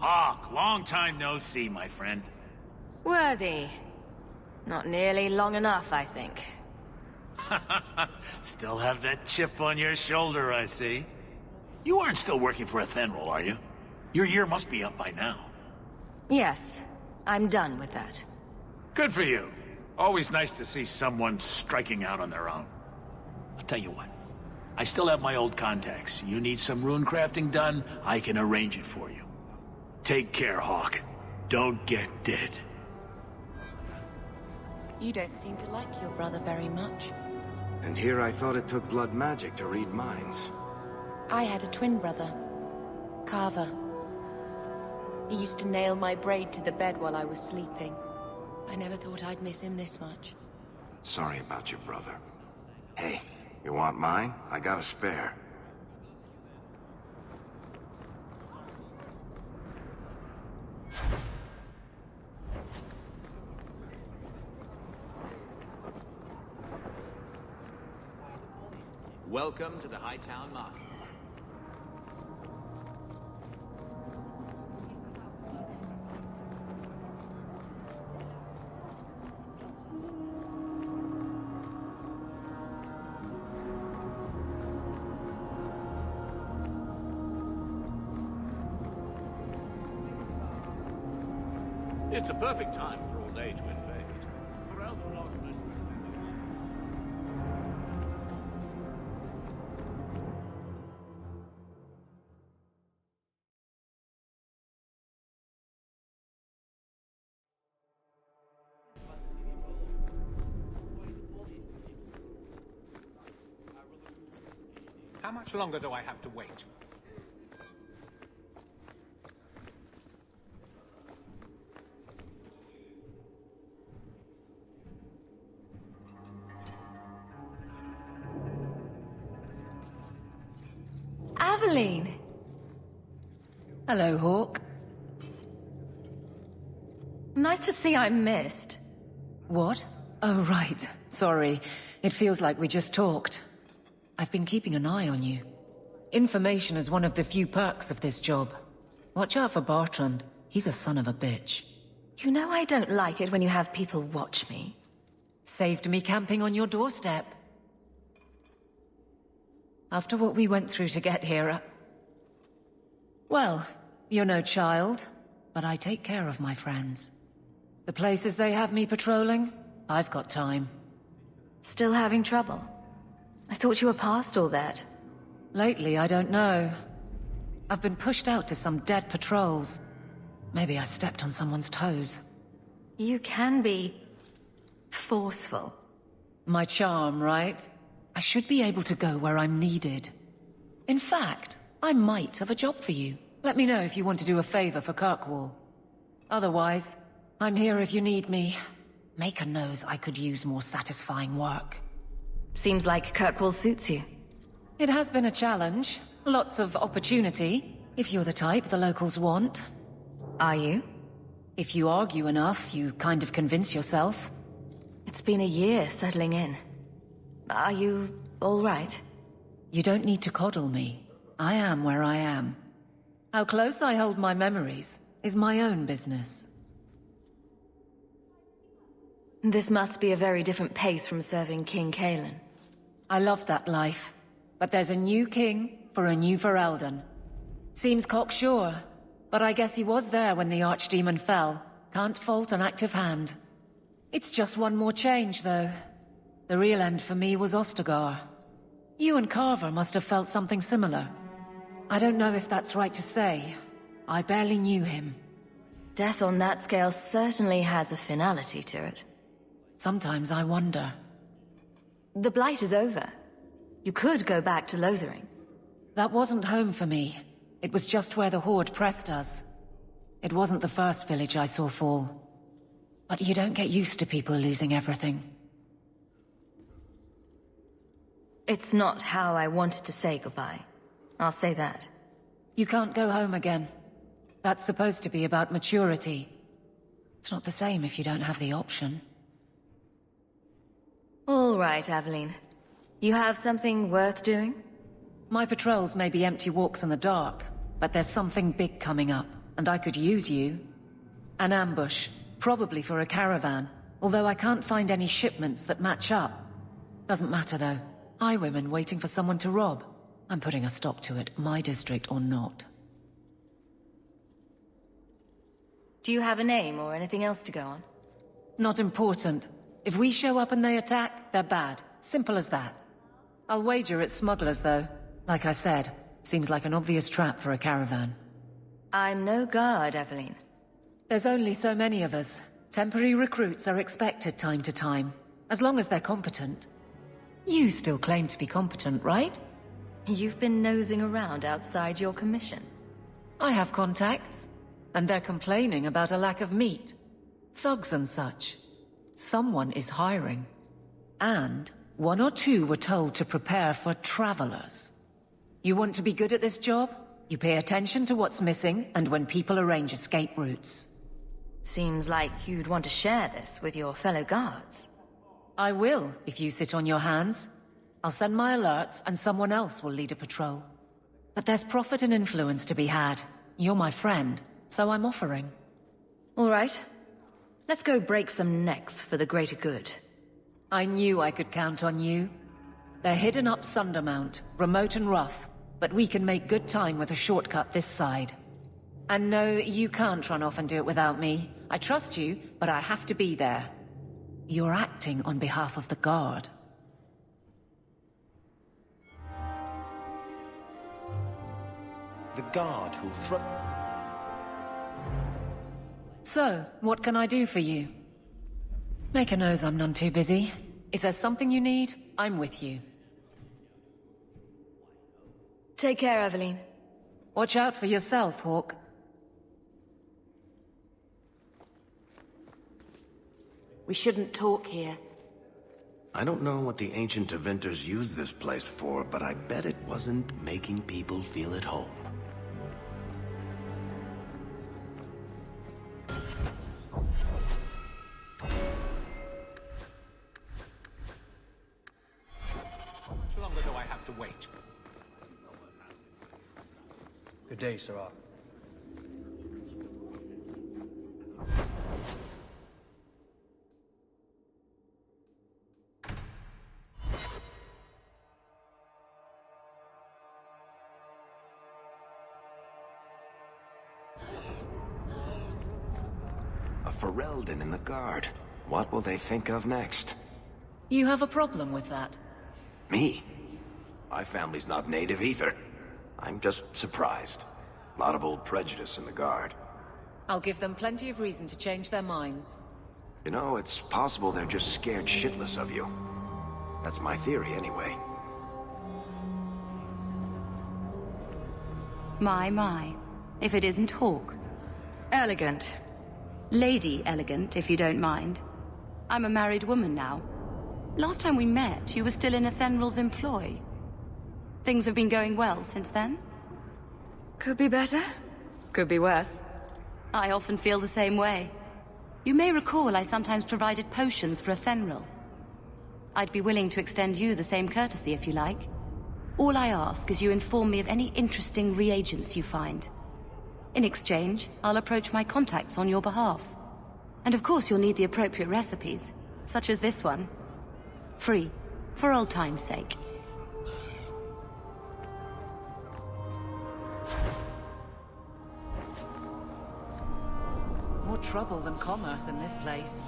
Hawk, long time no see, my friend. Worthy. Not nearly long enough, I think. Still have that chip on your shoulder, I see. You aren't still working for a Thenril, are you? Your year must be up by now. Yes, I'm done with that. Good for you. Always nice to see someone striking out on their own. I'll tell you what. I still have my old contacts. You need some rune crafting done, I can arrange it for you. Take care, Hawk. Don't get dead. You don't seem to like your brother very much. And here I thought it took blood magic to read minds. I had a twin brother, Carver. He used to nail my braid to the bed while I was sleeping. I never thought I'd miss him this much. Sorry about your brother. Hey, you want mine? I got a spare. Welcome to the Hightown Market. It's a perfect time for all day to invade. Around the last most How much longer do I have to wait? Aveline! Hello, Hawk. Nice to see I'm missed. What? Oh, right. Sorry. It feels like we just talked. I've been keeping an eye on you. Information is one of the few perks of this job. Watch out for Bertrand. He's a son of a bitch. You know I don't like it when you have people watch me. Saved me camping on your doorstep. After what we went through to get here, well, you're no child, but I take care of my friends. The places they have me patrolling, I've got time. Still having trouble? I thought you were past all that. Lately, I don't know. I've been pushed out to some dead patrols. Maybe I stepped on someone's toes. You can be... forceful. My charm, right? I should be able to go where I'm needed. In fact, I might have a job for you. Let me know if you want to do a favor for Kirkwall. Otherwise, I'm here if you need me. Maker knows I could use more satisfying work. Seems like Kirkwall suits you. It has been a challenge. Lots of opportunity, if you're the type the locals want. Are you? If you argue enough, you kind of convince yourself. It's been a year settling in. Are you all right? You don't need to coddle me. I am where I am. How close I hold my memories is my own business. This must be a very different pace from serving King Kalen. I love that life. But there's a new king for a new Ferelden. Seems cocksure, but I guess he was there when the Archdemon fell. Can't fault an active hand. It's just one more change, though. The real end for me was Ostagar. You and Carver must have felt something similar. I don't know if that's right to say. I barely knew him. Death on that scale certainly has a finality to it. Sometimes I wonder. The Blight is over. You could go back to Lothering. That wasn't home for me. It was just where the Horde pressed us. It wasn't the first village I saw fall. But you don't get used to people losing everything. It's not how I wanted to say goodbye. I'll say that. You can't go home again. That's supposed to be about maturity. It's not the same if you don't have the option. All right, Aveline. You have something worth doing? My patrols may be empty walks in the dark, but there's something big coming up, and I could use you. An ambush, probably for a caravan, although I can't find any shipments that match up. Doesn't matter though. Highwaymen waiting for someone to rob. I'm putting a stop to it, my district or not. Do you have a name or anything else to go on? Not important. If we show up and they attack, they're bad. Simple as that. I'll wager it's smugglers, though. Like I said, seems like an obvious trap for a caravan. I'm no guard, Aveline. There's only so many of us. Temporary recruits are expected time to time, as long as they're competent. You still claim to be competent, right? You've been nosing around outside your commission. I have contacts, and they're complaining about a lack of meat. Thugs and such. Someone is hiring. And one or two were told to prepare for travelers. You want to be good at this job? You pay attention to what's missing, and when people arrange escape routes. Seems like you'd want to share this with your fellow guards. I will, if you sit on your hands. I'll send my alerts, and someone else will lead a patrol. But there's profit and influence to be had. You're my friend, so I'm offering. All right. Let's go break some necks for the greater good. I knew I could count on you. They're hidden up Sundermount, remote and rough, but we can make good time with a shortcut this side. And no, you can't run off and do it without me. I trust you, but I have to be there. You're acting on behalf of the Guard. The Guard who'll throw... So, what can I do for you? Maker knows I'm none too busy. If there's something you need, I'm with you. Take care, Aveline. Watch out for yourself, Hawk. We shouldn't talk here. I don't know what the ancient Tevinters used this place for, but I bet it wasn't making people feel at home. How much longer do I have to wait? Good day, Sirrah. A Ferelden in the Guard. What will they think of next? You have a problem with that? Me? My family's not native either. I'm just surprised. A lot of old prejudice in the Guard. I'll give them plenty of reason to change their minds. You know, it's possible they're just scared shitless of you. That's my theory, anyway. My. If it isn't Hawk. Elegant. Lady elegant, if you don't mind. I'm a married woman now. Last time we met, you were still in Athenral's employ. Things have been going well since then? Could be better. Could be worse. I often feel the same way. You may recall I sometimes provided potions for Athenral. I'd be willing to extend you the same courtesy if you like. All I ask is you inform me of any interesting reagents you find. In exchange, I'll approach my contacts on your behalf. And of course you'll need the appropriate recipes, such as this one. Free, for old time's sake. More trouble than commerce in this place.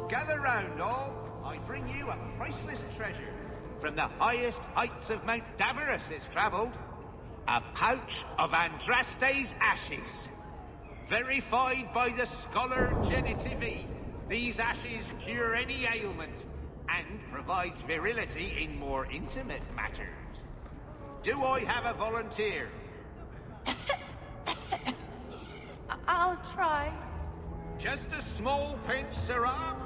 Gather round, all. I bring you a priceless treasure. From the highest heights of Mount Davos it's travelled. A pouch of Andraste's ashes. Verified by the scholar Genitivi, these ashes cure any ailment and provides virility in more intimate matters. Do I have a volunteer? I'll try. Just a small pinch, Sirrah.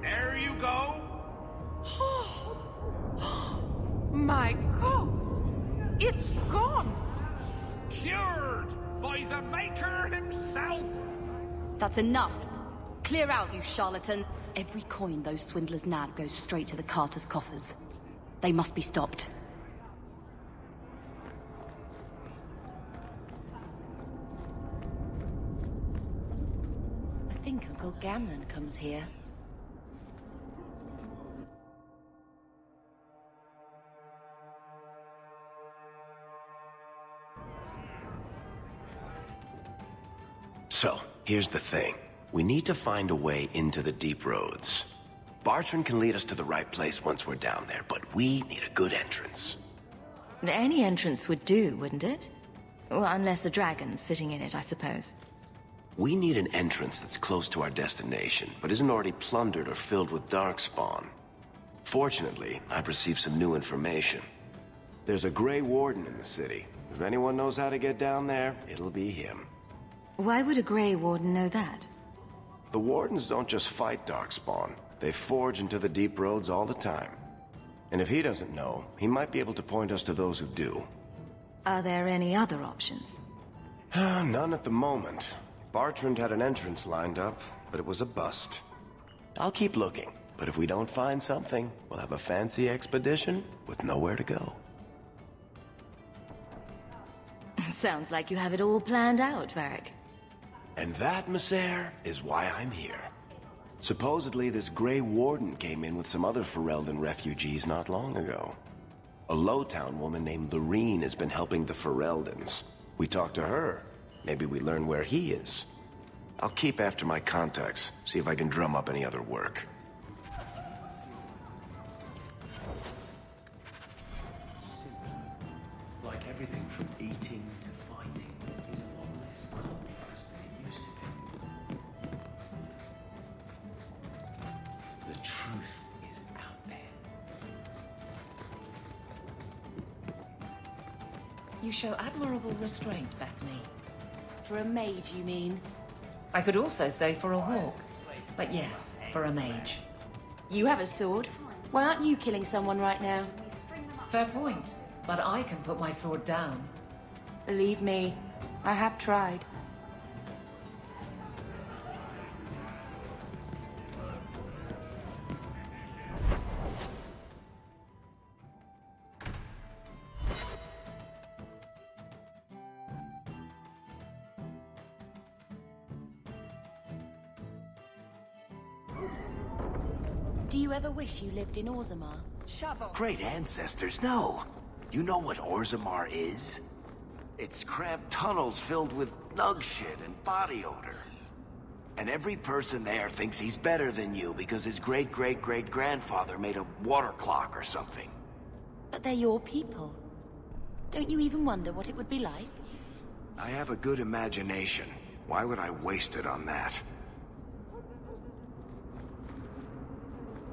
There you go. My cough. It's gone. Cured by the Maker himself. That's enough. Clear out, you charlatan. Every coin those swindlers nab goes straight to the Carter's coffers. They must be stopped. I think Uncle Gamlen comes here. So, here's the thing. We need to find a way into the deep roads. Bartrand can lead us to the right place once we're down there, but we need a good entrance. Any entrance would do, wouldn't it? Well, unless a dragon's sitting in it, I suppose. We need an entrance that's close to our destination, but isn't already plundered or filled with darkspawn. Fortunately, I've received some new information. There's a Grey Warden in the city. If anyone knows how to get down there, it'll be him. Why would a Grey Warden know that? The Wardens don't just fight darkspawn. They forge into the deep roads all the time. And if he doesn't know, he might be able to point us to those who do. Are there any other options? None at the moment. Bartrand had an entrance lined up, but it was a bust. I'll keep looking, but if we don't find something, we'll have a fancy expedition with nowhere to go. Sounds like you have it all planned out, Varric. And that, Messere, is why I'm here. Supposedly, this Grey Warden came in with some other Ferelden refugees not long ago. A Lowtown woman named Lorene has been helping the Fereldans. We talked to her. Maybe we learn where he is. I'll keep after my contacts, see if I can drum up any other work. Like everything from eating to fighting is a lot less complex than it used to be. The truth is out there. You show admirable restraint, Bethany. For a mage, you mean? I could also say for a hawk. But yes, for a mage. You have a sword. Why aren't you killing someone right now? Fair point, but I can put my sword down. Believe me, I have tried. Do you ever wish you lived in Orzammar? Great ancestors, no. You know what Orzammar is? It's cramped tunnels filled with nug shit and body odor. And every person there thinks he's better than you because his great-great-great-grandfather made a water clock or something. But they're your people. Don't you even wonder what it would be like? I have a good imagination. Why would I waste it on that?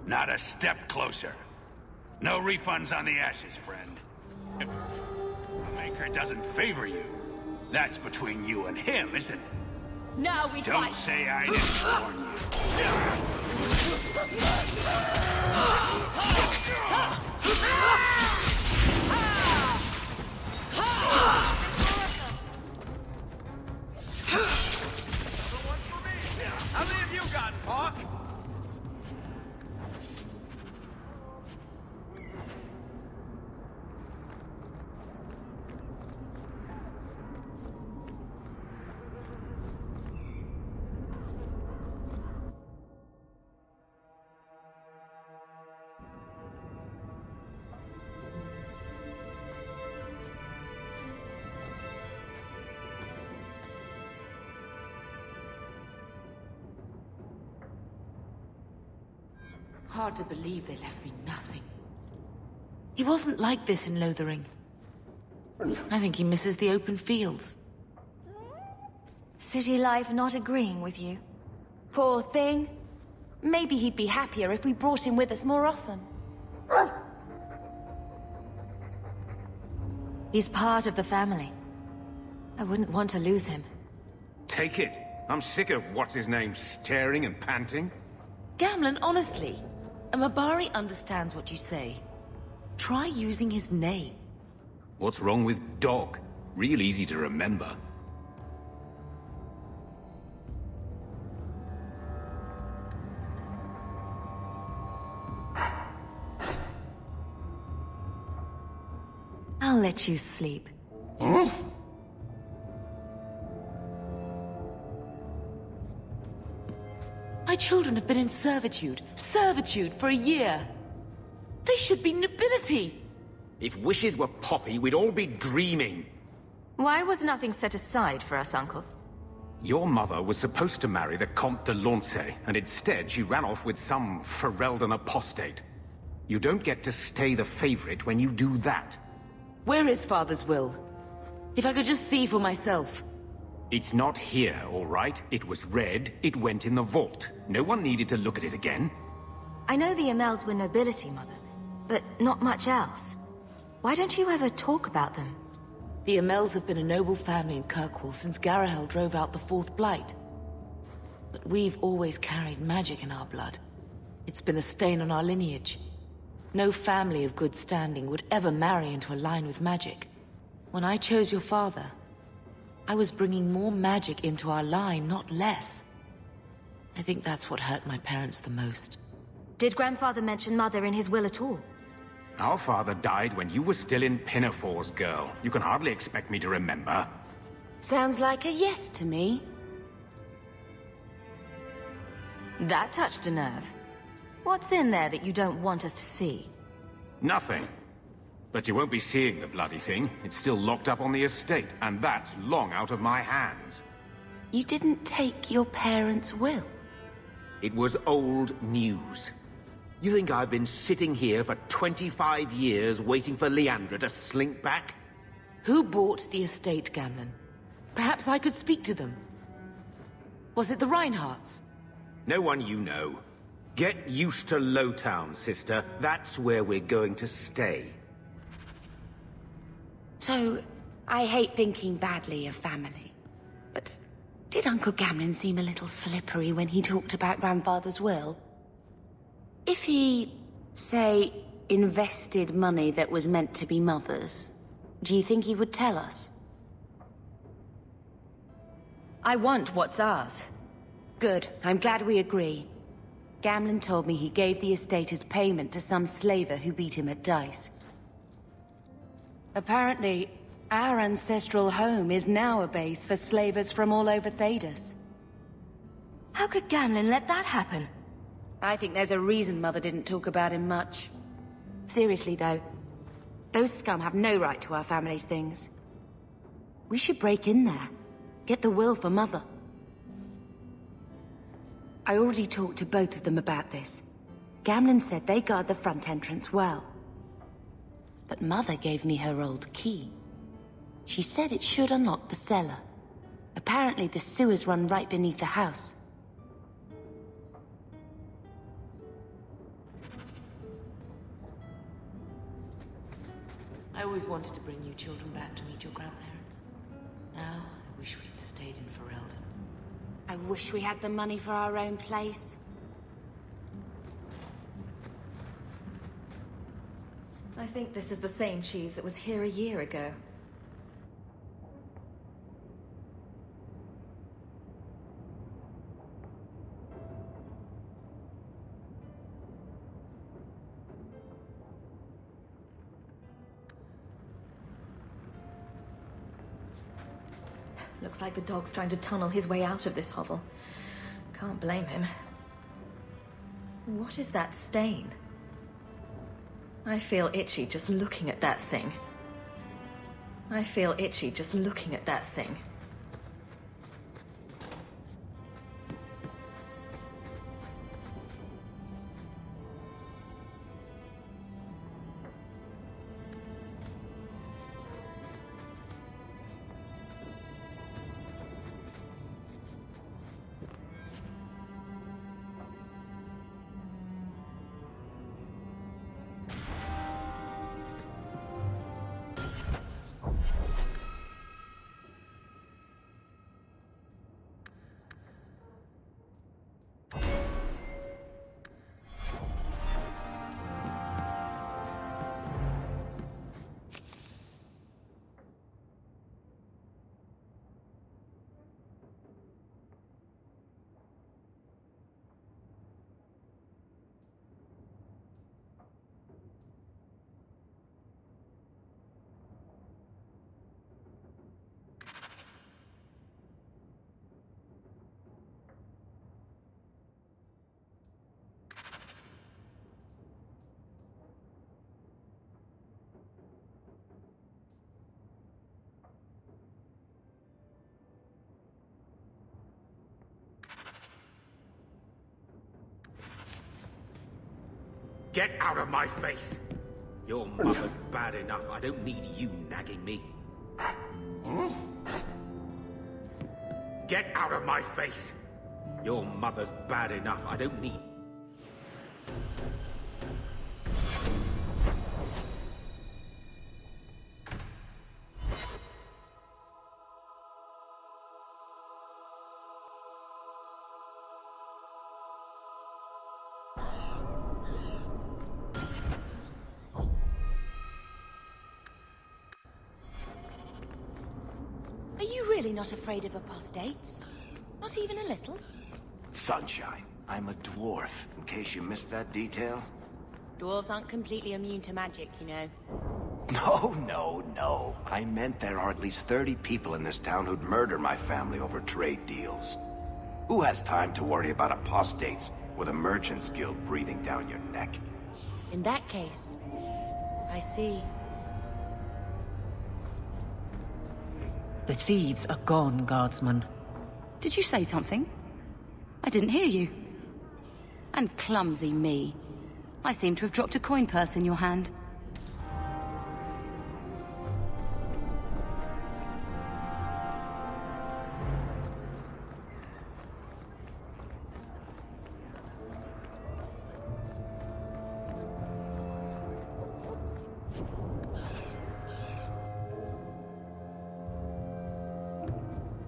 Not a step closer. No refunds on the ashes, friend. If the Maker doesn't favor you, that's between you and him, isn't it? Now we Don't fight! say I didn't warn you. How many of you got, Hawk? Hard to believe they left me nothing. He wasn't like this in Lothering. I think he misses the open fields. City life not agreeing with you. Poor thing. Maybe he'd be happier if we brought him with us more often. He's part of the family. I wouldn't want to lose him. Take it. I'm sick of what's-his-name staring and panting. Gamlen, honestly, a Mabari understands what you say. Try using his name. What's wrong with dog? Real easy to remember. I'll let you sleep. My children have been in servitude for a year. They should be nobility. If wishes were poppy, we'd all be dreaming. Why was nothing set aside for us, Uncle? Your mother was supposed to marry the Comte de Launcey, and instead she ran off with some Ferelden apostate. You don't get to stay the favorite when you do that. Where is Father's will? If I could just see for myself. It's not here, all right? It was read, it went in the vault. No one needed to look at it again. I know the Amels were nobility, Mother, but not much else. Why don't you ever talk about them? The Amels have been a noble family in Kirkwall since Garahel drove out the Fourth Blight. But we've always carried magic in our blood. It's been a stain on our lineage. No family of good standing would ever marry into a line with magic. When I chose your father, I was bringing more magic into our line, not less. I think that's what hurt my parents the most. Did Grandfather mention Mother in his will at all? Our father died when you were still in Pinafores, girl. You can hardly expect me to remember. Sounds like a yes to me. That touched a nerve. What's in there that you don't want us to see? Nothing. But you won't be seeing the bloody thing. It's still locked up on the estate, and that's long out of my hands. You didn't take your parents' will. It was old news. You think I've been sitting here for 25 years waiting for Leandra to slink back? Who bought the estate, Gamlen? Perhaps I could speak to them. Was it the Reinhardts? No one you know. Get used to Lowtown, sister. That's where we're going to stay. So, I hate thinking badly of family. But did Uncle Gamlen seem a little slippery when he talked about Grandfather's will? If he, say, invested money that was meant to be Mother's, do you think he would tell us? I want what's ours. Good. I'm glad we agree. Gamlen told me he gave the estate as payment to some slaver who beat him at dice. Apparently, our ancestral home is now a base for slavers from all over Thedas. How could Gamlen let that happen? I think there's a reason Mother didn't talk about him much. Seriously, though, those scum have no right to our family's things. We should break in there. Get the will for Mother. I already talked to both of them about this. Gamlen said they guard the front entrance well. But Mother gave me her old key. She said it should unlock the cellar. Apparently the sewers run right beneath the house. I always wanted to bring you children back to meet your grandparents. Now, I wish we'd stayed in Ferelden. I wish we had the money for our own place. I think this is the same cheese that was here a year ago. Looks like the dog's trying to tunnel his way out of this hovel. Can't blame him. What is that stain? I feel itchy just looking at that thing. I feel itchy just looking at that thing. Get out of my face! Your mother's bad enough. I don't need you nagging me. Get out of my face! Your mother's bad enough. I don't need... Are you really not afraid of apostates? Not even a little? Sunshine, I'm a dwarf, in case you missed that detail. Dwarves aren't completely immune to magic, you know. No. I meant there are at least 30 people in this town who'd murder my family over trade deals. Who has time to worry about apostates with a merchant's guild breathing down your neck? In that case, I see. The thieves are gone, guardsman. Did you say something? I didn't hear you. And clumsy me. I seem to have dropped a coin purse in your hand.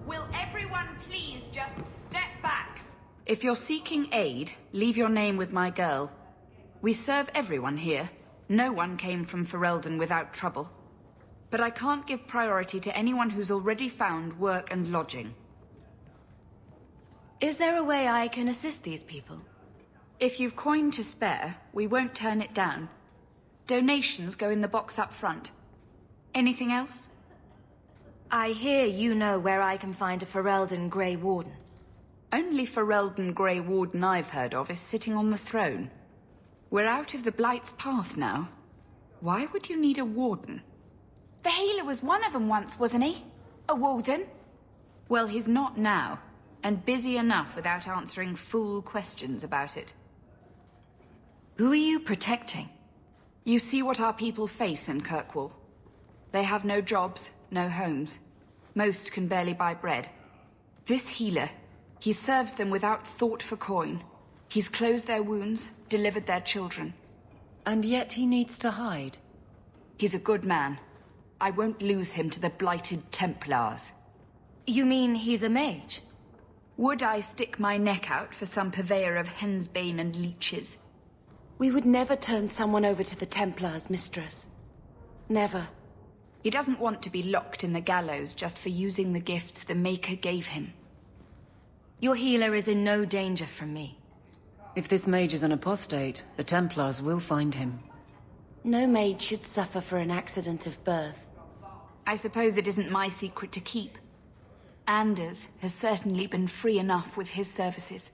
Will everyone please just step back? If you're seeking aid, leave your name with my girl. We serve everyone here. No one came from Ferelden without trouble. But I can't give priority to anyone who's already found work and lodging. Is there a way I can assist these people? If you've coin to spare, we won't turn it down. Donations go in the box up front. Anything else? I hear you know where I can find a Ferelden Grey Warden. Only Ferelden Grey Warden I've heard of is sitting on the throne. We're out of the Blight's path now. Why would you need a warden? The healer was one of them once, wasn't he? A warden? Well, he's not now, and busy enough without answering fool questions about it. Who are you protecting? You see what our people face in Kirkwall. They have no jobs, no homes. Most can barely buy bread. This healer, he serves them without thought for coin. He's closed their wounds, delivered their children. And yet he needs to hide. He's a good man. I won't lose him to the blighted Templars. You mean he's a mage? Would I stick my neck out for some purveyor of hensbane and leeches? We would never turn someone over to the Templars, mistress. Never. He doesn't want to be locked in the gallows just for using the gifts the Maker gave him. Your healer is in no danger from me. If this mage is an apostate, the Templars will find him. No mage should suffer for an accident of birth. I suppose it isn't my secret to keep. Anders has certainly been free enough with his services.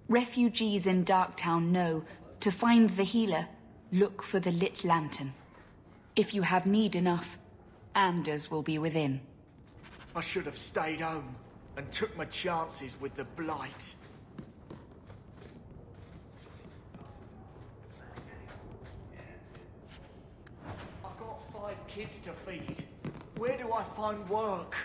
Refugees in Darktown know, to find the healer, look for the lit lantern. If you have need enough, Anders will be within. I should have stayed home and took my chances with the Blight. I've got 5 kids to feed. Where do I find work?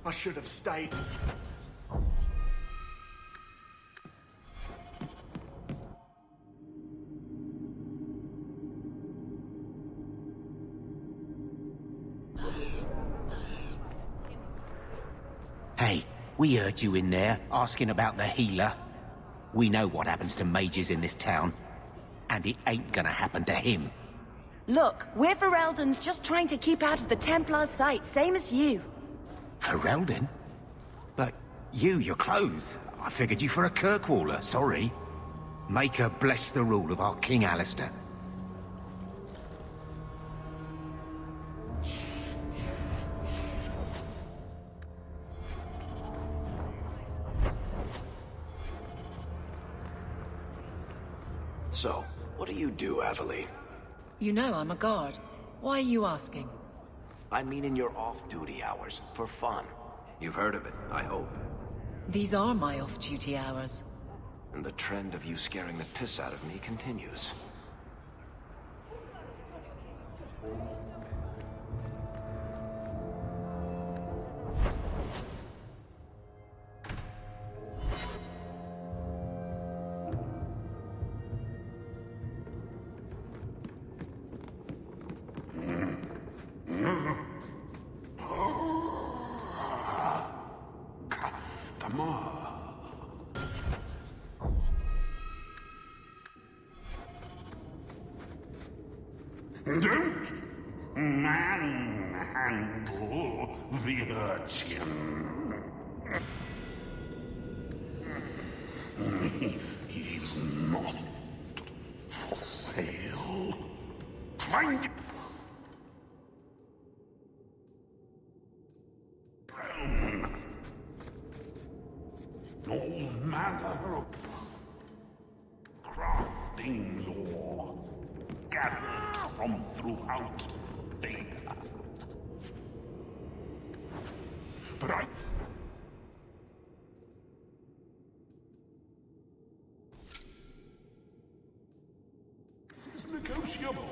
I should have stayed. Hey, we heard you in there, asking about the healer. We know what happens to mages in this town. And it ain't gonna happen to him. Look, we're Fereldans just trying to keep out of the Templars' sight, same as you. Ferelden? But your clothes. I figured you for a Kirkwaller, sorry. Maker bless the rule of our King Alistair. So, what do you do, Athalie? You know I'm a guard. Why are you asking? I mean in your off-duty hours, for fun. You've heard of it, I hope. These are my off-duty hours. And the trend of you scaring the piss out of me continues. Don't manhandle the urchin. He's not for sale. Find all manner of crafting lore gathered from throughout Data. But it's negotiable.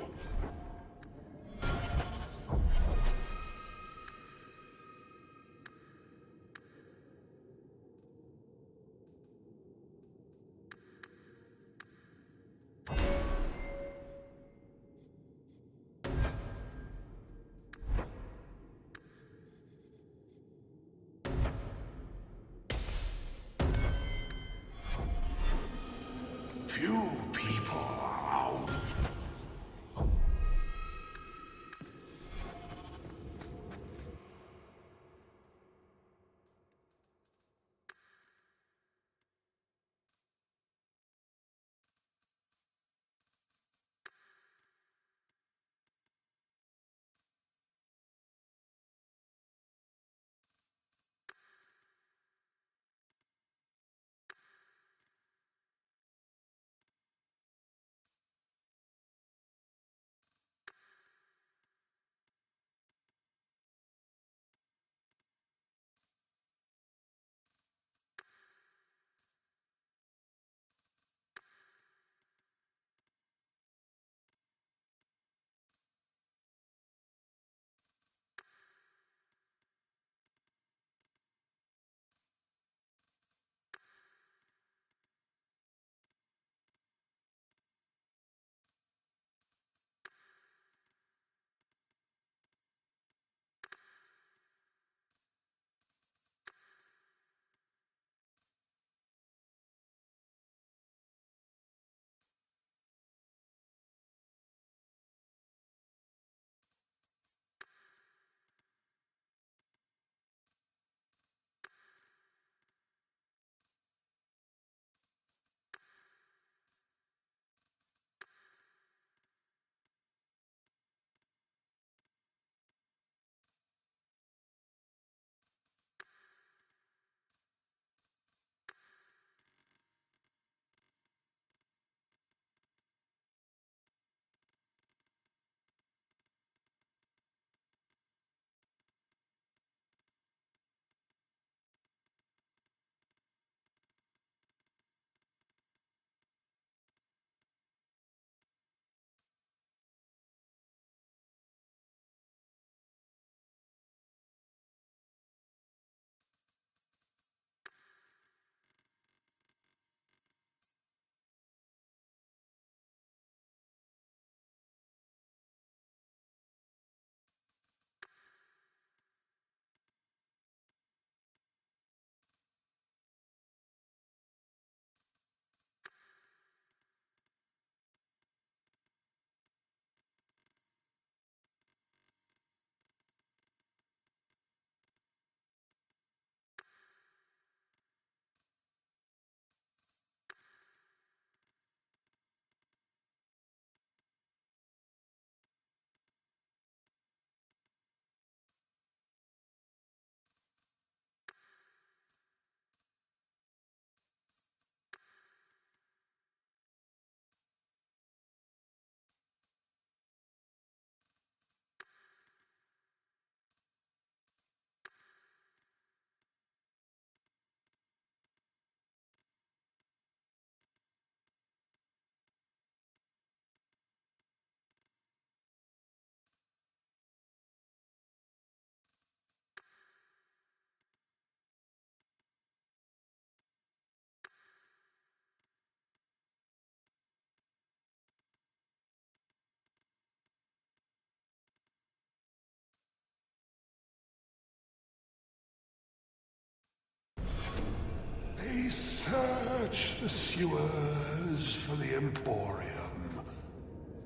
We search the sewers for the Emporium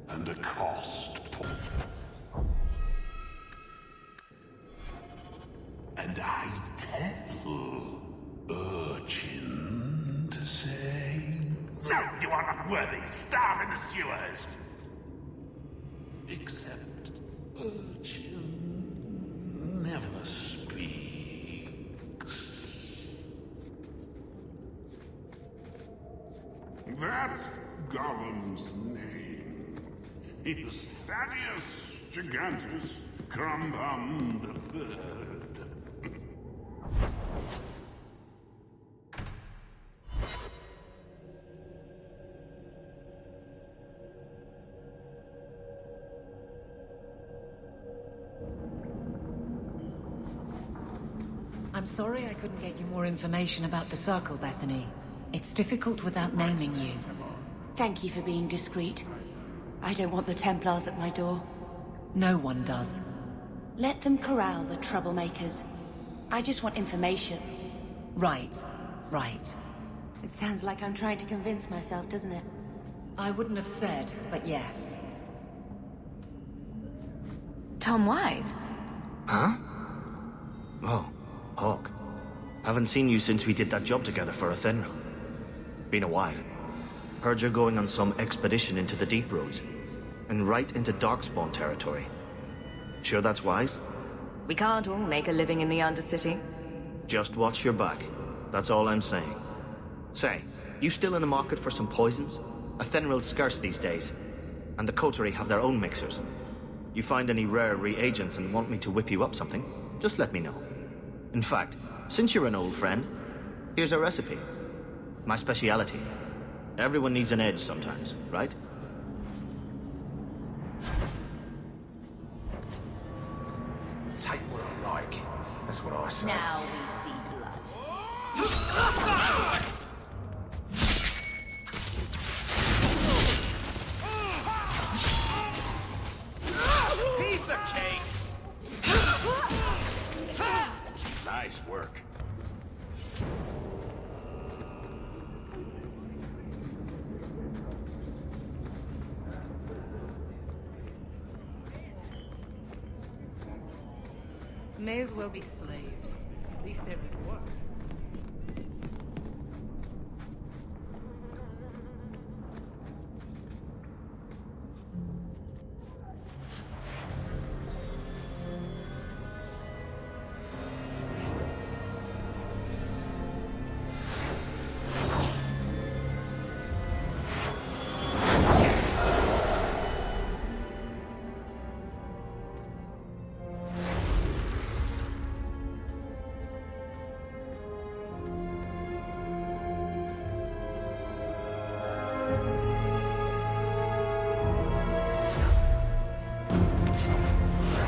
and accost and I tell urchin to say, "No, you are not worthy. Starve in the sewers." Except urchin never speaks. That golem's name is Thaddeus Gigantus Crumbum III. I'm sorry I couldn't get you more information about the Circle, Bethany. It's difficult without naming you. Thank you for being discreet. I don't want the Templars at my door. No one does. Let them corral the troublemakers. I just want information. Right. Right. It sounds like I'm trying to convince myself, doesn't it? I wouldn't have said, but yes. Tom Wise? Huh? Oh, Hawk. Haven't seen you since we did that job together for Athenra. Been a while. Heard you're going on some expedition into the Deep Roads. And right into Darkspawn territory. Sure that's wise? We can't all make a living in the Undercity. Just watch your back. That's all I'm saying. Say, you still in the market for some poisons? Athenril's scarce these days. And the Coterie have their own mixers. You find any rare reagents and want me to whip you up something, just let me know. In fact, since you're an old friend, here's a recipe. My speciality. Everyone needs an edge sometimes, right? Take what I like. That's what I say. Now we see blood. Piece of cake! Nice work. May as well be slaves. At least they would work.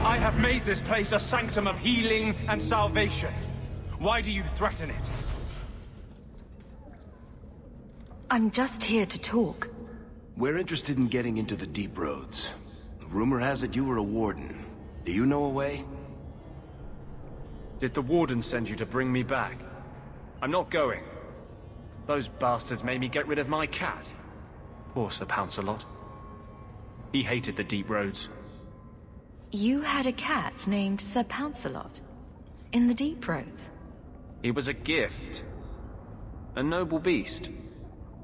I have made this place a sanctum of healing and salvation. Why do you threaten it? I'm just here to talk. We're interested in getting into the Deep Roads. Rumor has it you were a warden. Do you know a way? Did the Warden send you to bring me back? I'm not going. Those bastards made me get rid of my cat. Poor Sir Pouncelot. He hated the Deep Roads. You had a cat named Sir Pouncelot? In the Deep Roads? He was a gift. A noble beast.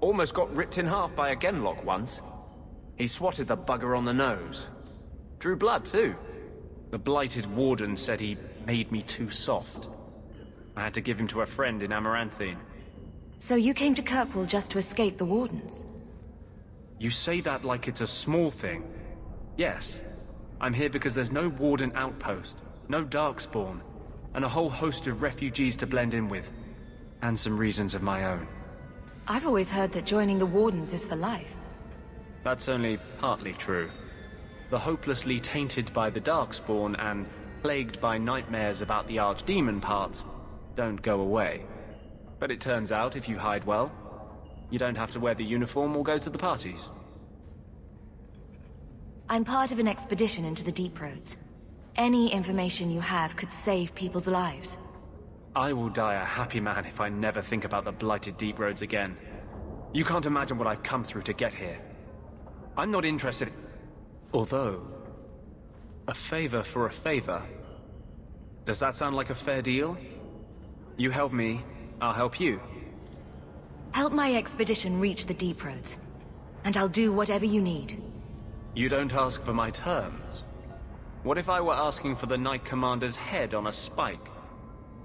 Almost got ripped in half by a Genlock once. He swatted the bugger on the nose. Drew blood, too. The blighted Warden said he made me too soft. I had to give him to a friend in Amaranthine. So you came to Kirkwall just to escape the Wardens? You say that like it's a small thing. Yes. I'm here because there's no Warden outpost, no Darkspawn, and a whole host of refugees to blend in with. And some reasons of my own. I've always heard that joining the Wardens is for life. That's only partly true. The hopelessly tainted by the Darkspawn and plagued by nightmares about the Archdemon parts don't go away. But it turns out if you hide well, you don't have to wear the uniform or go to the parties. I'm part of an expedition into the Deep Roads. Any information you have could save people's lives. I will die a happy man if I never think about the blighted deep roads again. You can't imagine what I've come through to get here. I'm not interested... Although... a favor for a favor. Does that sound like a fair deal? You help me, I'll help you. Help my expedition reach the deep roads, and I'll do whatever you need. You don't ask for my terms. What if I were asking for the Knight Commander's head on a spike?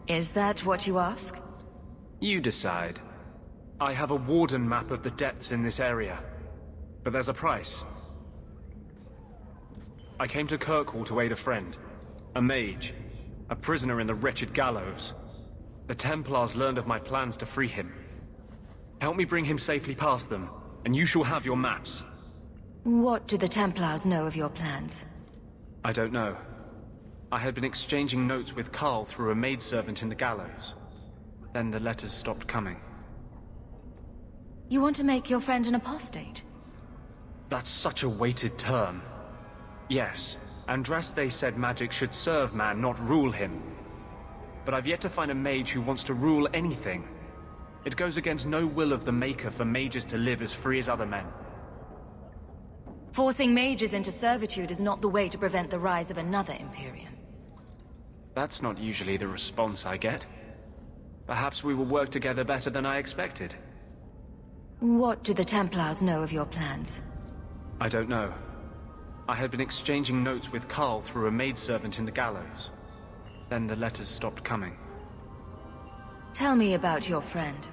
Is that what you ask? You decide. I have a warden map of the depths in this area, but there's a price. I came to Kirkwall to aid a friend, a mage, a prisoner in the wretched gallows. The Templars learned of my plans to free him. Help me bring him safely past them, and you shall have your maps. What do the Templars know of your plans? I don't know. I had been exchanging notes with Carl through a maidservant in the gallows. Then the letters stopped coming. You want to make your friend an apostate? That's such a weighted term. Yes, Andraste said magic should serve man, not rule him. But I've yet to find a mage who wants to rule anything. It goes against no will of the Maker for mages to live as free as other men. Forcing mages into servitude is not the way to prevent the rise of another Imperium. That's not usually the response I get. Perhaps we will work together better than I expected. What do the Templars know of your plans? I don't know. I had been exchanging notes with Carl through a maidservant in the gallows. Then the letters stopped coming. Tell me about your friend.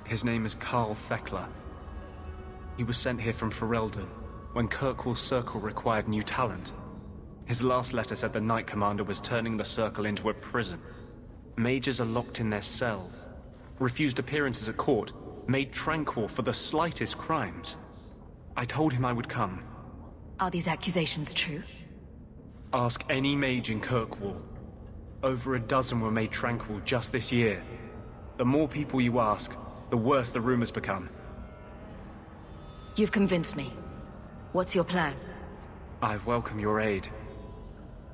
His name is Carl Thekla. He was sent here from Ferelden when Kirkwall's Circle required new talent. His last letter said the Knight Commander was turning the Circle into a prison. Mages are locked in their cells, refused appearances at court, made tranquil for the slightest crimes. I told him I would come. Are these accusations true? Ask any mage in Kirkwall. Over a dozen were made tranquil just this year. The more people you ask, the worse the rumors become. You've convinced me. What's your plan? I welcome your aid.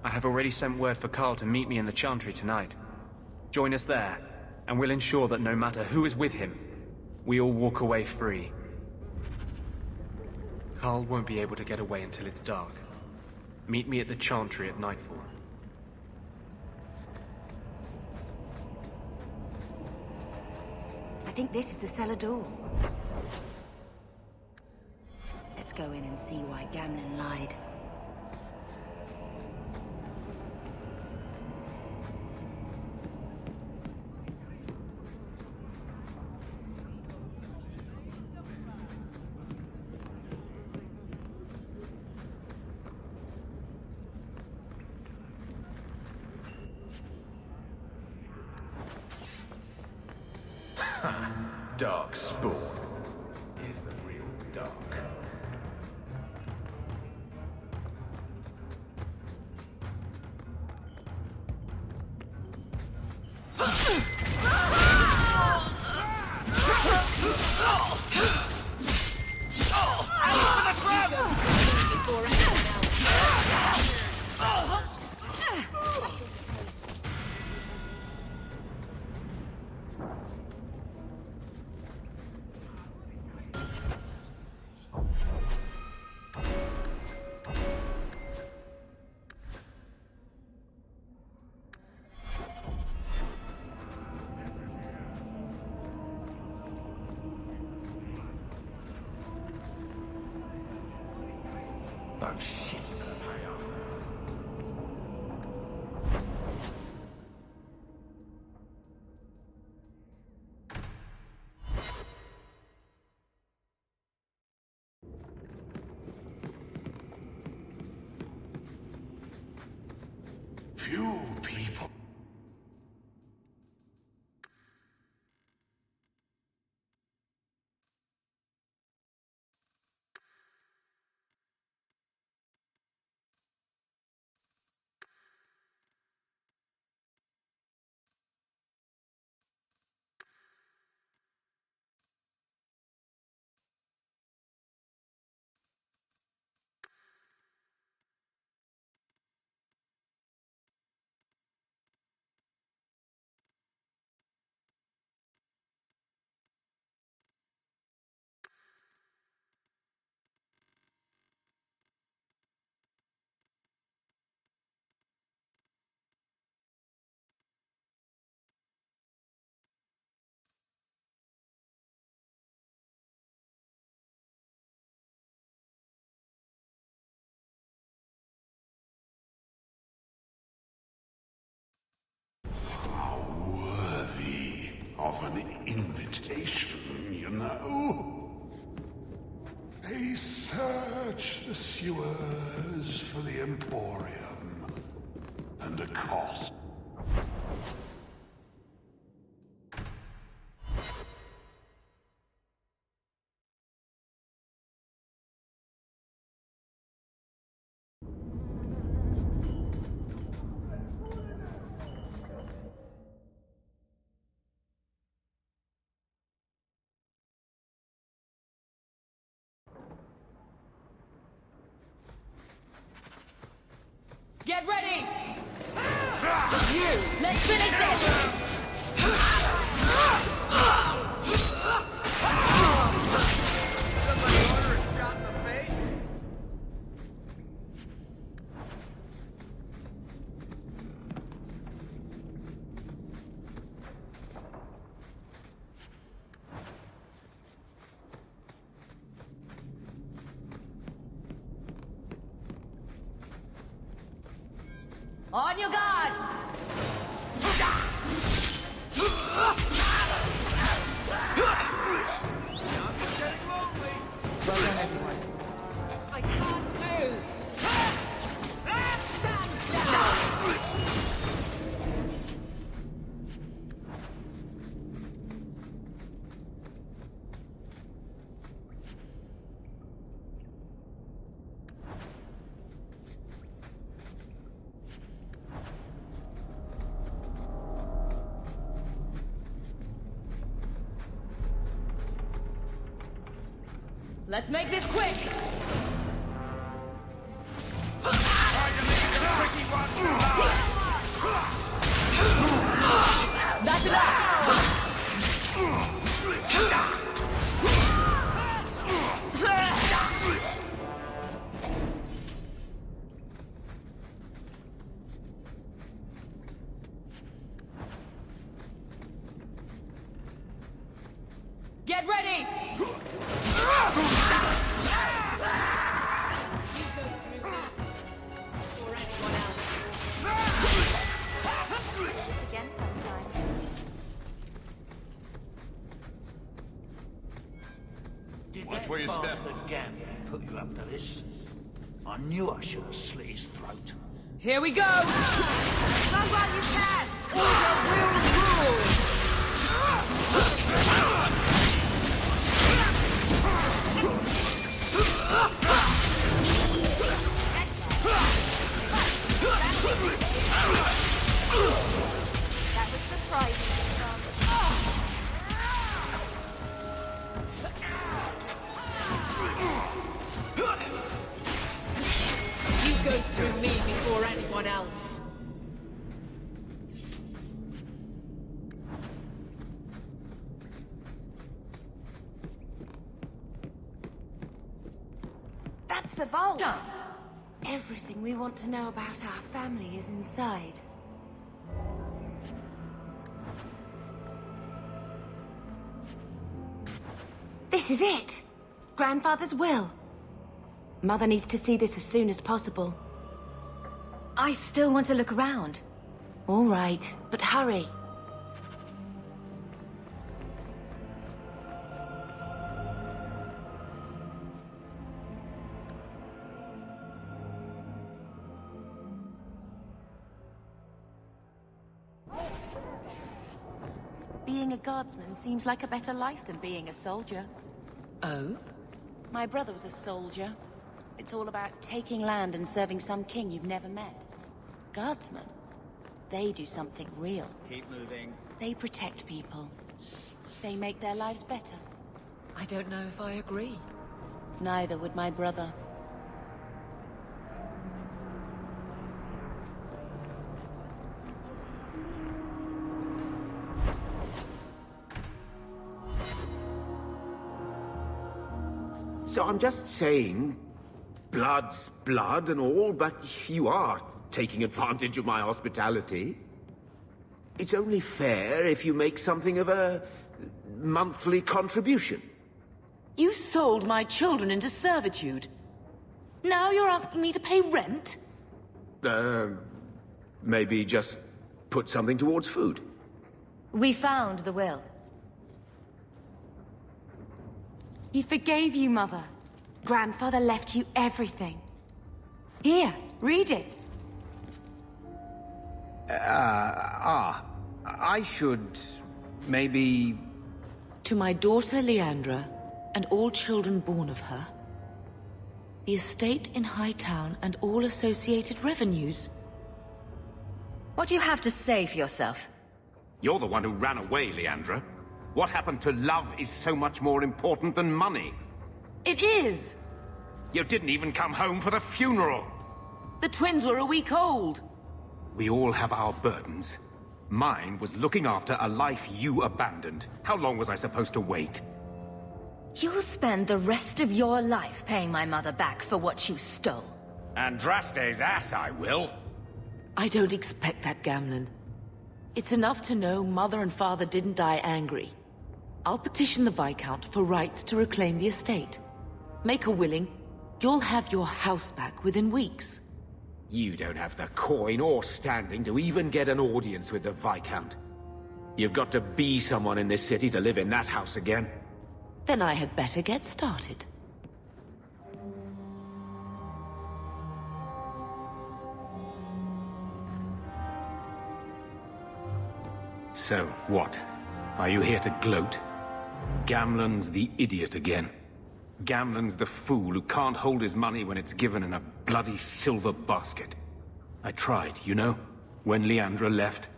I have already sent word for Carl to meet me in the Chantry tonight. Join us there, and we'll ensure that no matter who is with him, we all walk away free. Carl won't be able to get away until it's dark. Meet me at the Chantry at nightfall. I think this is the cellar door. Let's go in and see why Gamlen lied. Dark spawn. Here's the real dark. Oh shit. Few people. of an invitation, you know. They search the sewers for the Emporium, and a cost. Get ready! Let's finish this! On your guard! Well done, everyone. I can't move! Stand down! Let's make this quick! That's enough! Get ready! Watch where you step. Again, put you up to this. I knew I should have slit his throat. Here we go! Come while you can! Order will rule! That was surprising. You go through me before anyone else. That's the vault! Everything we want to know about our family is inside. This is it! Grandfather's will. Mother needs to see this as soon as possible. I still want to look around. All right, but hurry. Being a guardsman seems like a better life than being a soldier. Oh? My brother was a soldier. It's all about taking land and serving some king you've never met. Guardsmen, they do something real. Keep moving. They protect people. They make their lives better. I don't know if I agree. Neither would my brother. So I'm just saying, blood's blood and all, but you are taking advantage of my hospitality. It's only fair if you make something of a monthly contribution. You sold my children into servitude. Now you're asking me to pay rent? Maybe just put something towards food. We found the will. He forgave you, Mother. Grandfather left you everything. Here, read it. I should... maybe... To my daughter Leandra, and all children born of her, the estate in Hightown and all associated revenues. What do you have to say for yourself? You're the one who ran away, Leandra. What happened to love is so much more important than money. It is! You didn't even come home for the funeral. The twins were a week old. We all have our burdens. Mine was looking after a life you abandoned. How long was I supposed to wait? You'll spend the rest of your life paying my mother back for what you stole. Andraste's ass, I will. I don't expect that, Gamlen. It's enough to know Mother and Father didn't die angry. I'll petition the Viscount for rights to reclaim the estate. Make her willing, you'll have your house back within weeks. You don't have the coin or standing to even get an audience with the Viscount. You've got to be someone in this city to live in that house again. Then I had better get started. So, what? Are you here to gloat? Gamlen's the idiot again. Gamlen's the fool who can't hold his money when it's given in a bloody silver basket. I tried, you know, when Leandra left.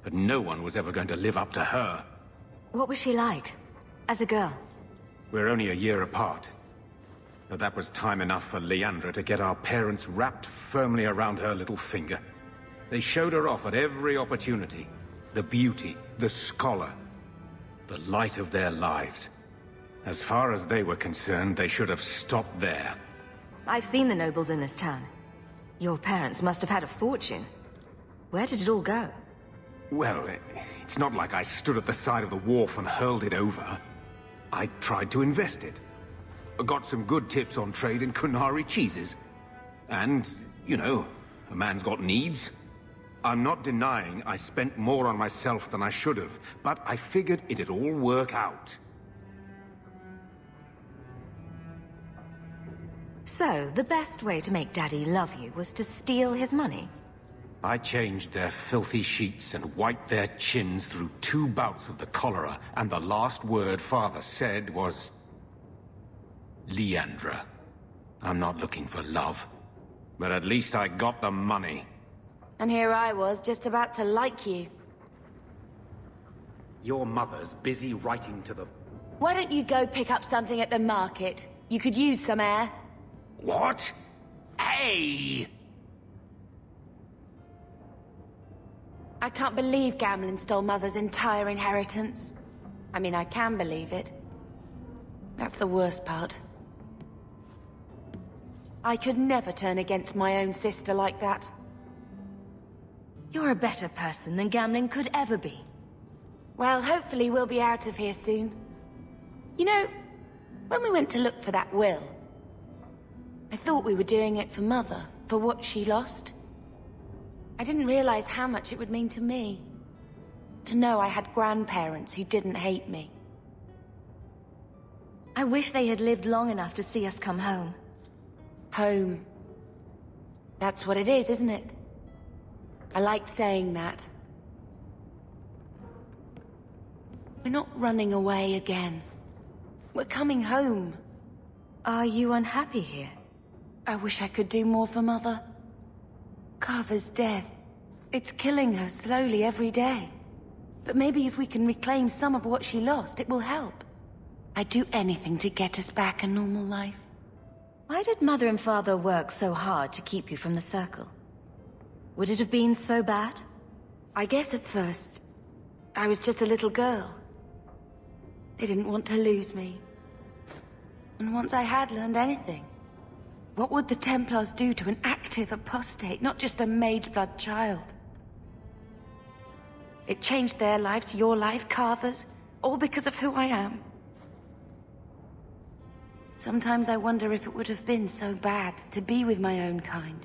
But no one was ever going to live up to her. What was she like, as a girl? We're only a year apart. But that was time enough for Leandra to get our parents wrapped firmly around her little finger. They showed her off at every opportunity. The beauty, the scholar, the light of their lives. As far as they were concerned, they should have stopped there. I've seen the nobles in this town. Your parents must have had a fortune. Where did it all go? Well, it's not like I stood at the side of the wharf and hurled it over. I tried to invest it. Got some good tips on trade in Kunari cheeses. And, you know, a man's got needs. I'm not denying I spent more on myself than I should have, but I figured it'd all work out. So, the best way to make Daddy love you was to steal his money? I changed their filthy sheets and wiped their chins through 2 bouts of the cholera, and the last word Father said was... Leandra. I'm not looking for love, but at least I got the money. And here I was, just about to like you. Your mother's busy writing to the... Why don't you go pick up something at the market? You could use some air. What? Hey! I can't believe Gamlen stole Mother's entire inheritance. I mean, I can believe it. That's the worst part. I could never turn against my own sister like that. You're a better person than Gamlen could ever be. Well, hopefully we'll be out of here soon. You know, when we went to look for that will, I thought we were doing it for Mother, for what she lost. I didn't realize how much it would mean to me. To know I had grandparents who didn't hate me. I wish they had lived long enough to see us come home. Home. That's what it is, isn't it? I like saying that. We're not running away again. We're coming home. Are you unhappy here? I wish I could do more for Mother. Carver's death. It's killing her slowly every day. But maybe if we can reclaim some of what she lost, it will help. I'd do anything to get us back a normal life. Why did Mother and Father work so hard to keep you from the Circle? Would it have been so bad? I guess at first, I was just a little girl. They didn't want to lose me. And once I had learned anything, what would the Templars do to an active apostate, not just a mage-blood child? It changed their lives, your life, Carver's, all because of who I am. Sometimes I wonder if it would have been so bad to be with my own kind,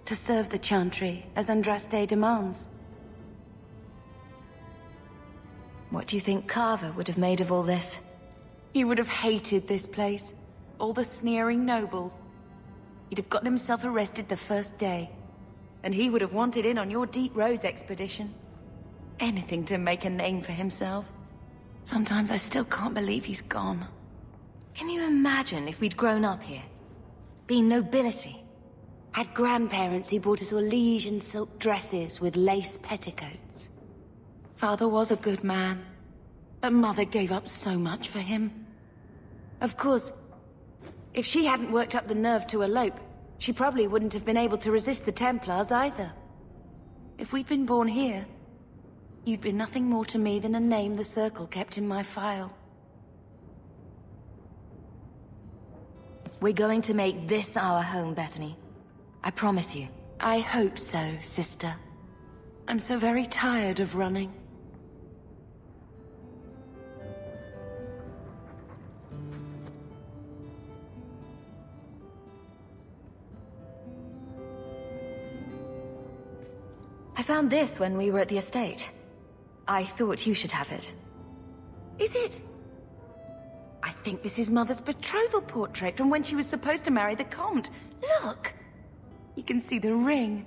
to serve the Chantry as Andraste demands. What do you think Carver would have made of all this? He would have hated this place. All the sneering nobles. He'd have gotten himself arrested the first day. And he would have wanted in on your Deep Roads expedition. Anything to make a name for himself. Sometimes I still can't believe he's gone. Can you imagine if we'd grown up here? Been nobility? Had grandparents who bought us Orlesian silk dresses with lace petticoats. Father was a good man, but Mother gave up so much for him. Of course, if she hadn't worked up the nerve to elope, she probably wouldn't have been able to resist the Templars either. If we'd been born here, you'd be nothing more to me than a name the Circle kept in my file. We're going to make this our home, Bethany. I promise you. I hope so, sister. I'm so very tired of running. I found this when we were at the estate. I thought you should have it. Is it? I think this is Mother's betrothal portrait from when she was supposed to marry the Comte. Look! You can see the ring.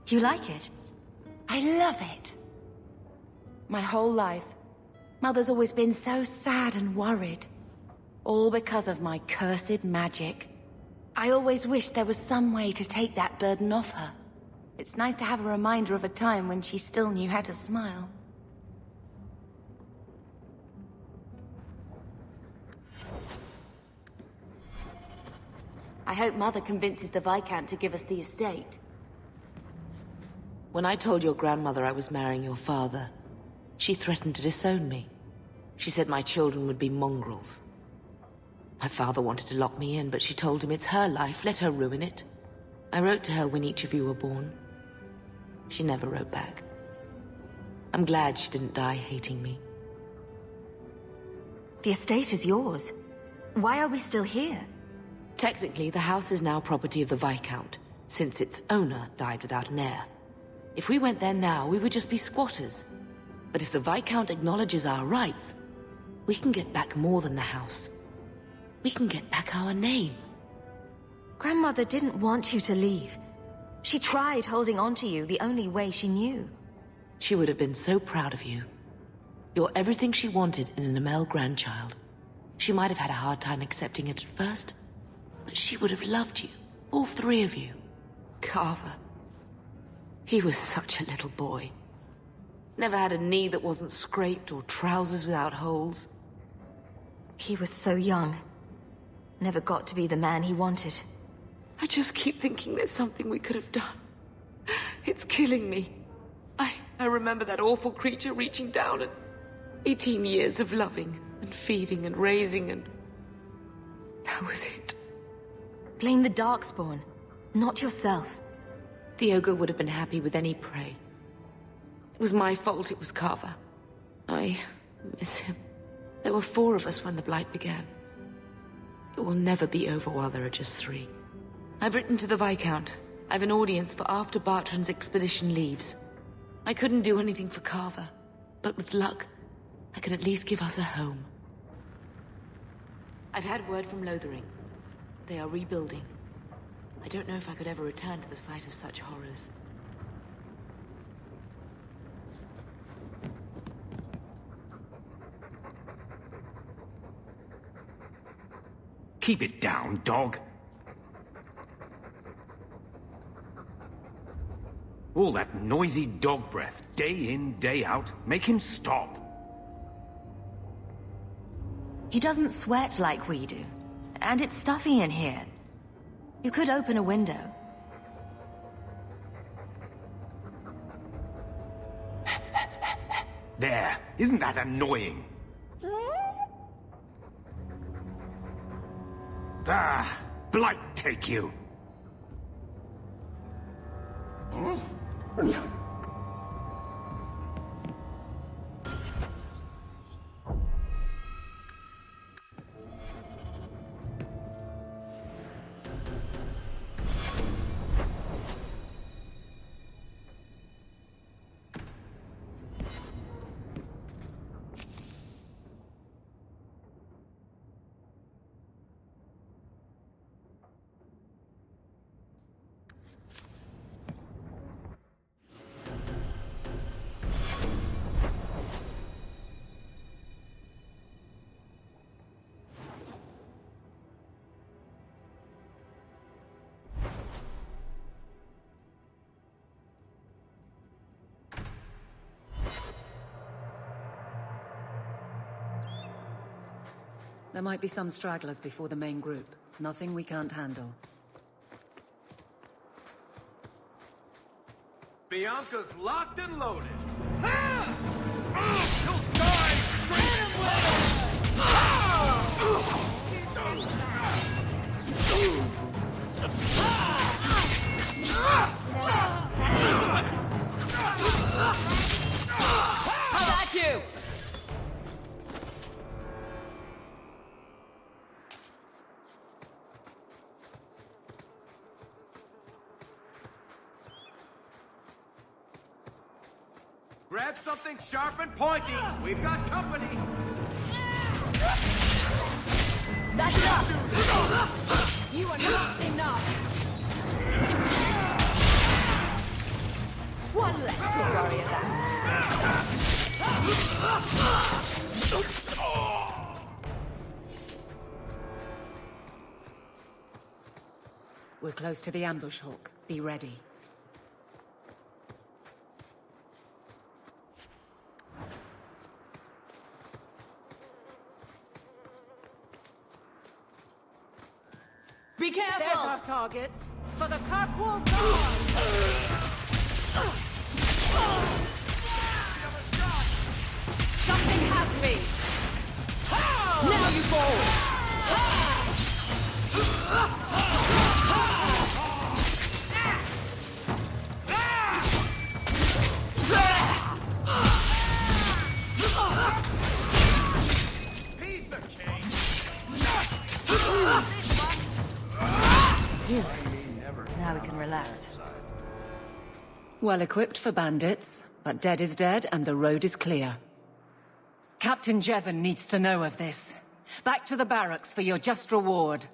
You like it? I love it. My whole life, Mother's always been so sad and worried. All because of my cursed magic. I always wished there was some way to take that burden off her. It's nice to have a reminder of a time when she still knew how to smile. I hope Mother convinces the Viscount to give us the estate. When I told your grandmother I was marrying your father, she threatened to disown me. She said my children would be mongrels. My father wanted to lock me in, but she told him it's her life, let her ruin it. I wrote to her when each of you were born. She never wrote back. I'm glad she didn't die hating me. The estate is yours. Why are we still here? Technically, the house is now property of the Viscount, since its owner died without an heir. If we went there now, we would just be squatters. But if the Viscount acknowledges our rights, we can get back more than the house. We can get back our name. Grandmother didn't want you to leave. She tried holding on to you the only way she knew. She would have been so proud of you. You're everything she wanted in an Amel grandchild. She might have had a hard time accepting it at first, but she would have loved you, all three of you. Carver. He was such a little boy. Never had a knee that wasn't scraped or trousers without holes. He was so young. Never got to be the man he wanted. I just keep thinking there's something we could have done. It's killing me. I remember that awful creature reaching down and 18 years of loving and feeding and raising and... that was it. Blame the Darkspawn, not yourself. The ogre would have been happy with any prey. It was my fault it was Carver. I miss him. There were 4 of us when the Blight began. It will never be over while there are just 3. I've written to the Viscount. I've an audience for after Bartrand's expedition leaves. I couldn't do anything for Carver, but with luck, I could at least give us a home. I've had word from Lothering. They are rebuilding. I don't know if I could ever return to the site of such horrors. Keep it down, dog. All that noisy dog breath, day in, day out, make him stop. He doesn't sweat like we do. And it's stuffy in here. You could open a window. There, isn't that annoying? Ah, Blight take you. There might be some stragglers before the main group. Nothing we can't handle. Bianca's locked and loaded. You'll die How about you? Grab something sharp and pointy. We've got company. That's enough! You are not enough! One less to worry about. We're close to the ambush, Hawk. Be ready. Be careful! There's our targets. For the Kirkwall Guard! Something has me! Now you fall! Piece of cake. Now we can relax. Well equipped for bandits, but dead is dead and the road is clear. Captain Jevon needs to know of this. Back to the barracks for your just reward.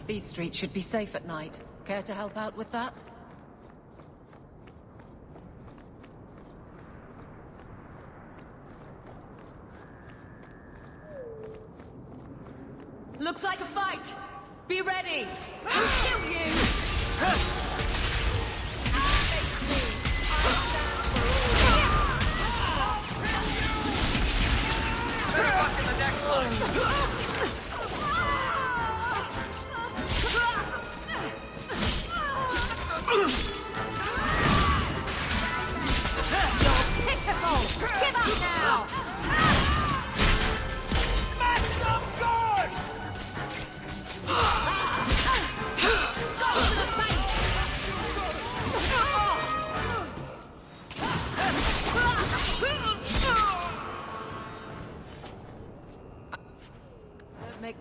These streets should be safe at night. Care to help out with that? Looks like a fight! Be ready! I'll kill you! Give up now! Smash some guards! Go to the face! Don't make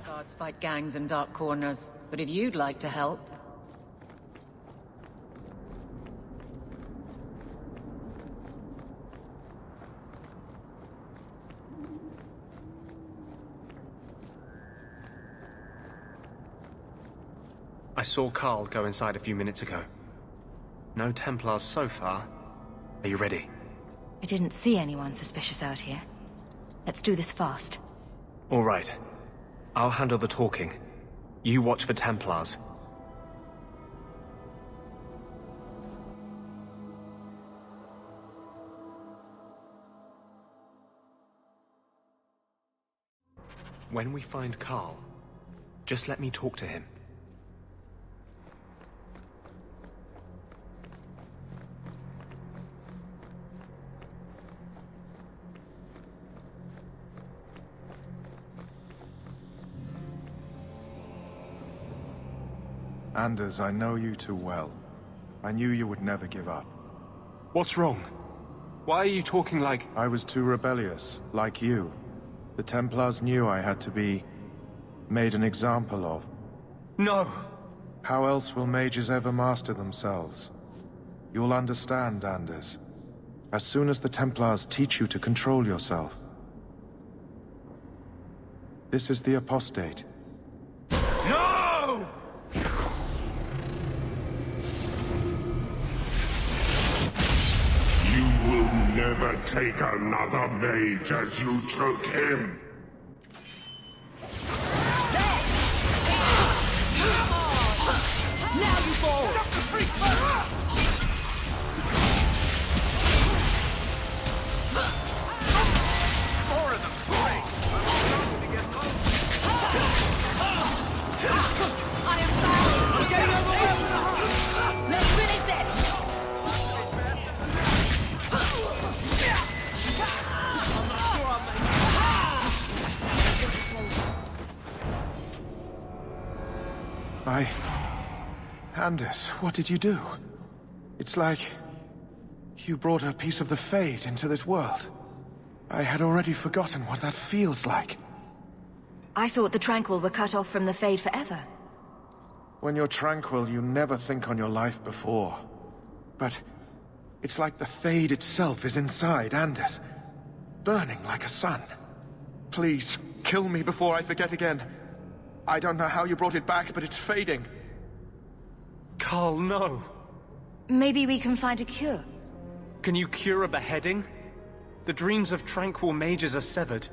guards fight gangs in dark corners, but if you'd like to help... I saw Carl go inside a few minutes ago. No Templars so far. Are you ready? I didn't see anyone suspicious out here. Let's do this fast. All right. I'll handle the talking. You watch for Templars. When we find Carl, just let me talk to him. Anders, I know you too well. I knew you would never give up. What's wrong? Why are you talking like... I was too rebellious, like you. The Templars knew I had to be... made an example of. No! How else will mages ever master themselves? You'll understand, Anders. As soon as the Templars teach you to control yourself. This is the apostate. No! You will never take another mage as you took him. Now you fall! Stop the freak! More of them! Great! I am found! I'm getting overwhelmed! Let's finish this! I'm not sure I'll make Anders, what did you do? It's like... you brought a piece of the Fade into this world. I had already forgotten what that feels like. I thought the Tranquil were cut off from the Fade forever. When you're tranquil, you never think on your life before. But it's like the Fade itself is inside Anders, burning like a sun. Please, kill me before I forget again. I don't know how you brought it back, but it's fading. Carl, no. Maybe we can find a cure. Can you cure a beheading? The dreams of tranquil mages are severed.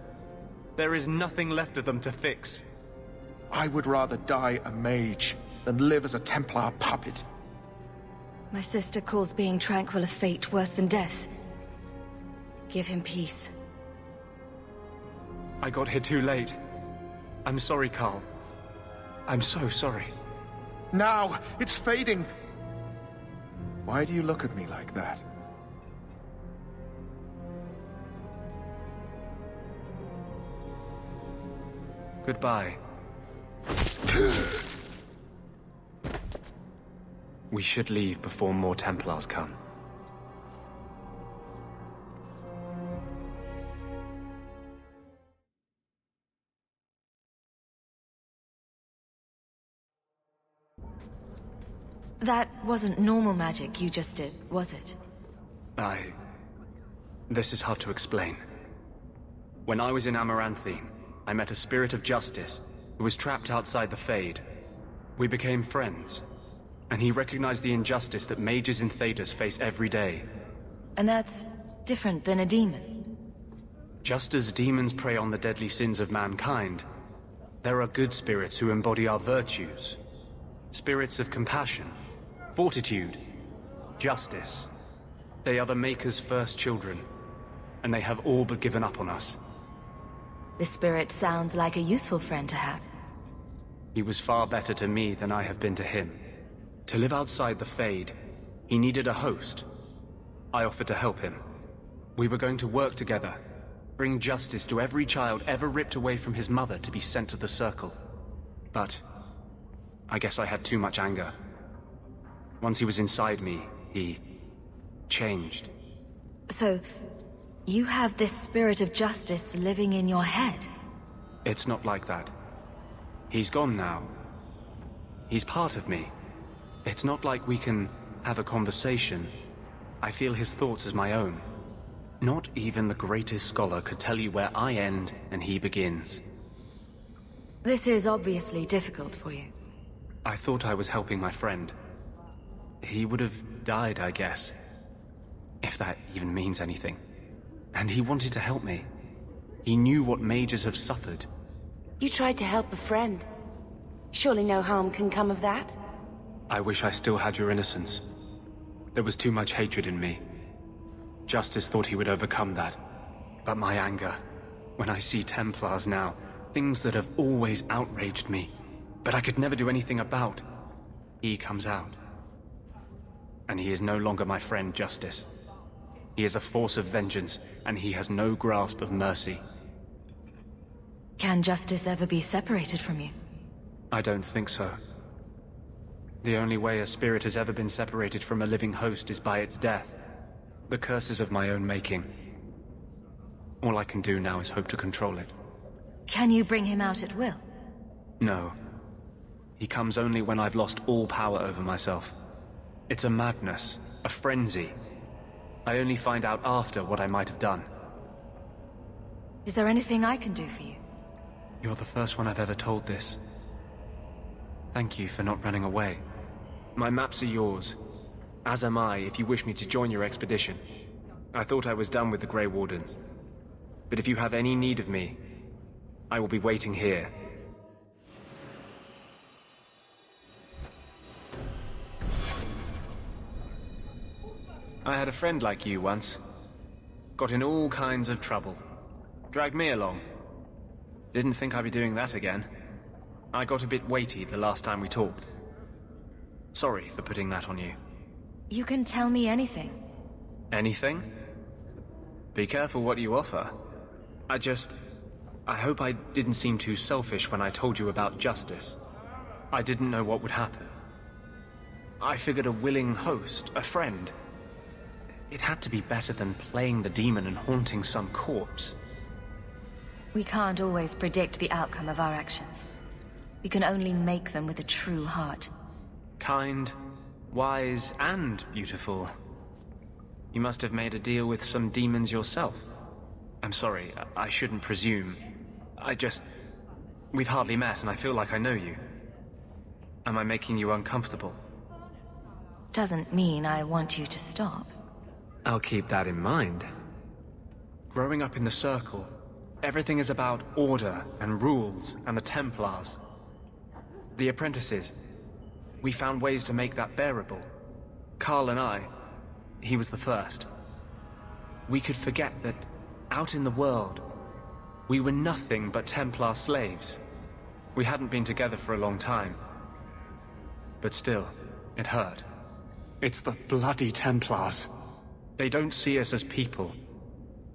There is nothing left of them to fix. I would rather die a mage than live as a Templar puppet. My sister calls being tranquil a fate worse than death. Give him peace. I got here too late. I'm sorry, Carl. I'm so sorry. Now! It's fading! Why do you look at me like that? Goodbye. We should leave before more Templars come. That wasn't normal magic you just did, was it? This is hard to explain. When I was in Amaranthine, I met a spirit of justice who was trapped outside the Fade. We became friends, and he recognized the injustice that mages in Thedas face every day. And that's different than a demon. Just as demons prey on the deadly sins of mankind, there are good spirits who embody our virtues. Spirits of compassion, fortitude, justice. They are the Maker's first children, and they have all but given up on us. The spirit sounds like a useful friend to have. He was far better to me than I have been to him. To live outside the Fade, he needed a host. I offered to help him. We were going to work together, bring justice to every child ever ripped away from his mother to be sent to the Circle. But I guess I had too much anger. Once he was inside me, he changed. So, you have this spirit of justice living in your head? It's not like that. He's gone now. He's part of me. It's not like we can have a conversation. I feel his thoughts as my own. Not even the greatest scholar could tell you where I end and he begins. This is obviously difficult for you. I thought I was helping my friend. He would have died, I guess. If that even means anything. And he wanted to help me. He knew what mages have suffered. You tried to help a friend. Surely no harm can come of that? I wish I still had your innocence. There was too much hatred in me. Justice thought he would overcome that. But my anger, when I see Templars now, things that have always outraged me, but I could never do anything about, he comes out. And he is no longer my friend, Justice. He is a force of vengeance, and he has no grasp of mercy. Can Justice ever be separated from you? I don't think so. The only way a spirit has ever been separated from a living host is by its death. The curse is of my own making. All I can do now is hope to control it. Can you bring him out at will? No. He comes only when I've lost all power over myself. It's a madness, a frenzy. I only find out after what I might have done. Is there anything I can do for you? You're the first one I've ever told this. Thank you for not running away. My maps are yours. As am I, if you wish me to join your expedition. I thought I was done with the Grey Wardens. But if you have any need of me, I will be waiting here. I had a friend like you once. Got in all kinds of trouble. Dragged me along. Didn't think I'd be doing that again. I got a bit weighty the last time we talked. Sorry for putting that on you. You can tell me anything. Anything? Be careful what you offer. I hope I didn't seem too selfish when I told you about justice. I didn't know what would happen. I figured a willing host, a friend. It had to be better than playing the demon and haunting some corpse. We can't always predict the outcome of our actions. We can only make them with a true heart. Kind, wise, and beautiful. You must have made a deal with some demons yourself. I'm sorry, I shouldn't presume. We've hardly met, and I feel like I know you. Am I making you uncomfortable? Doesn't mean I want you to stop. I'll keep that in mind. Growing up in the Circle, everything is about order and rules and the Templars. The apprentices, we found ways to make that bearable. Carl and he was the first. We could forget that out in the world, we were nothing but Templar slaves. We hadn't been together for a long time. But still, it hurt. It's the bloody Templars. They don't see us as people.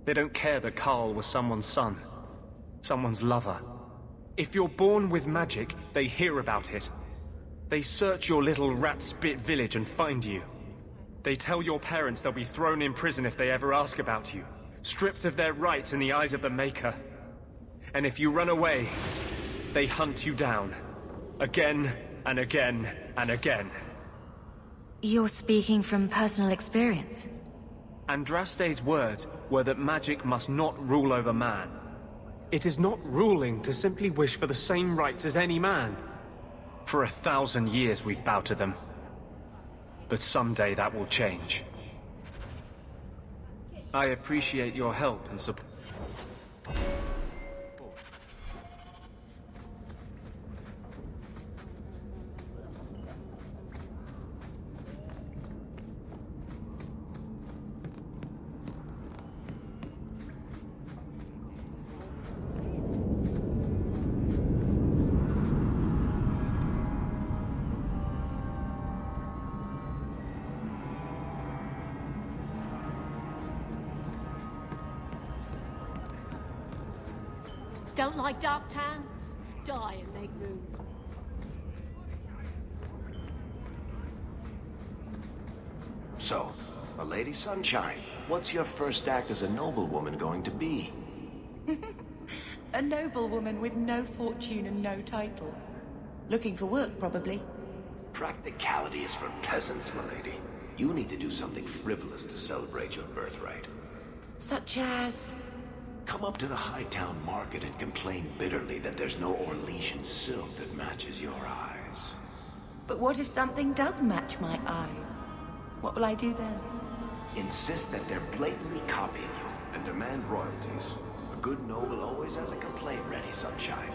They don't care that Carl was someone's son, someone's lover. If you're born with magic, they hear about it. They search your little rat-spit village and find you. They tell your parents they'll be thrown in prison if they ever ask about you, stripped of their rights in the eyes of the Maker. And if you run away, they hunt you down. Again, and again, and again. You're speaking from personal experience. Andraste's words were that magic must not rule over man. It is not ruling to simply wish for the same rights as any man. For 1,000 years we've bowed to them. But someday that will change. I appreciate your help and support. Don't like Darktown? Die and make room. So, a Lady Sunshine, what's your first act as a noblewoman going to be? A noblewoman with no fortune and no title. Looking for work, probably. Practicality is for peasants, my lady. You need to do something frivolous to celebrate your birthright. Such as... Come up to the Hightown Market and complain bitterly that there's no Orlesian silk that matches your eyes. But what if something does match my eye? What will I do then? Insist that they're blatantly copying you and demand royalties. A good noble always has a complaint ready, Sunshine.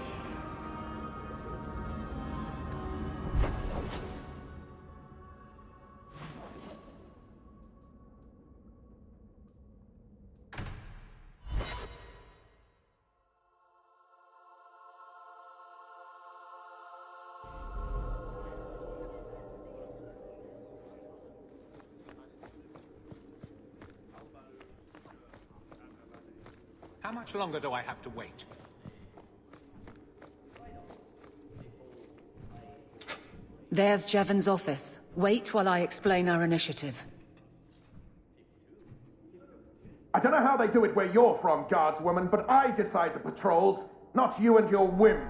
How much longer do I have to wait? There's Jevon's office. Wait while I explain our initiative. I don't know how they do it where you're from, guardswoman, but I decide the patrols, not you and your whims.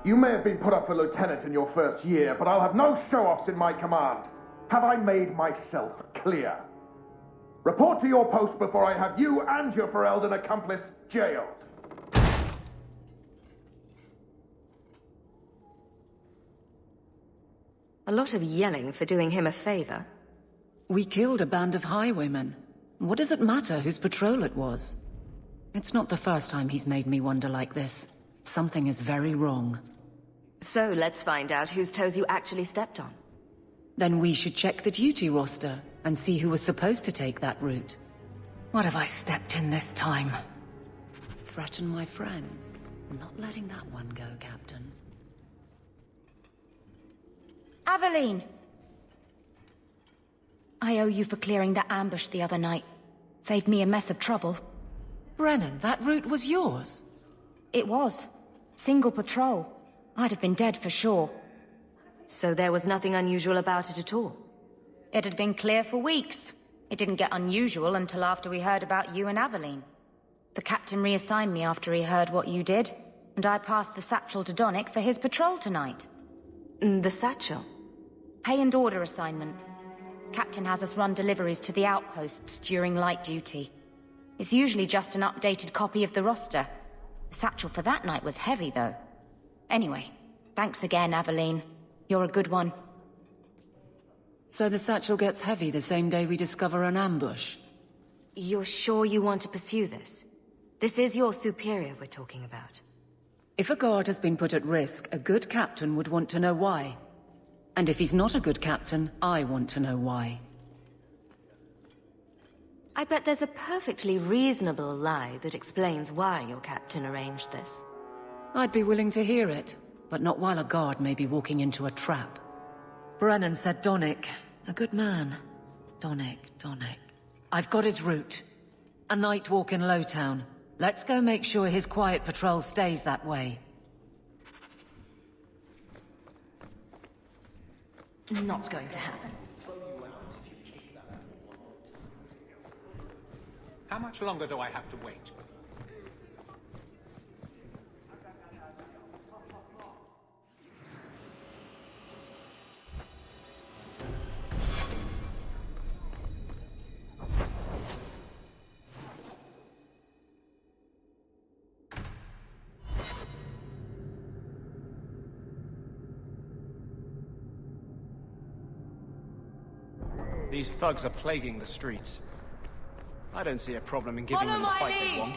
You may have been put up for lieutenant in your first year, but I'll have no show-offs in my command. Have I made myself clear? Report to your post before I have you and your Ferelden accomplice jailed. A lot of yelling for doing him a favor. We killed a band of highwaymen. What does it matter whose patrol it was? It's not the first time he's made me wonder like this. Something is very wrong. So let's find out whose toes you actually stepped on. Then we should check the duty roster and see who was supposed to take that route. What have I stepped in this time? Threaten my friends. I'm not letting that one go, Captain. Aveline! I owe you for clearing that ambush the other night. Saved me a mess of trouble. Brennan, that route was yours? It was. Single patrol. I'd have been dead for sure. So there was nothing unusual about it at all? It had been clear for weeks. It didn't get unusual until after we heard about you and Aveline. The captain reassigned me after he heard what you did, and I passed the satchel to Donnick for his patrol tonight. The satchel? Pay and order assignments. Captain has us run deliveries to the outposts during light duty. It's usually just an updated copy of the roster. The satchel for that night was heavy, though. Anyway, thanks again, Aveline. You're a good one. So the satchel gets heavy the same day we discover an ambush? You're sure you want to pursue this? This is your superior we're talking about. If a guard has been put at risk, a good captain would want to know why. And if he's not a good captain, I want to know why. I bet there's a perfectly reasonable lie that explains why your captain arranged this. I'd be willing to hear it, but not while a guard may be walking into a trap. Brennan said Donnick. A good man. Donnick. I've got his route. A night walk in Lowtown. Let's go make sure his quiet patrol stays that way. Not going to happen. How much longer do I have to wait? These thugs are plaguing the streets. I don't see a problem in giving them the fight they want.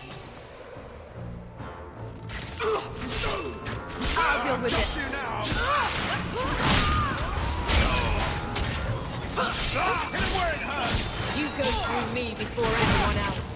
I'll deal with it. Hit him where it hurts! You go through me before anyone else.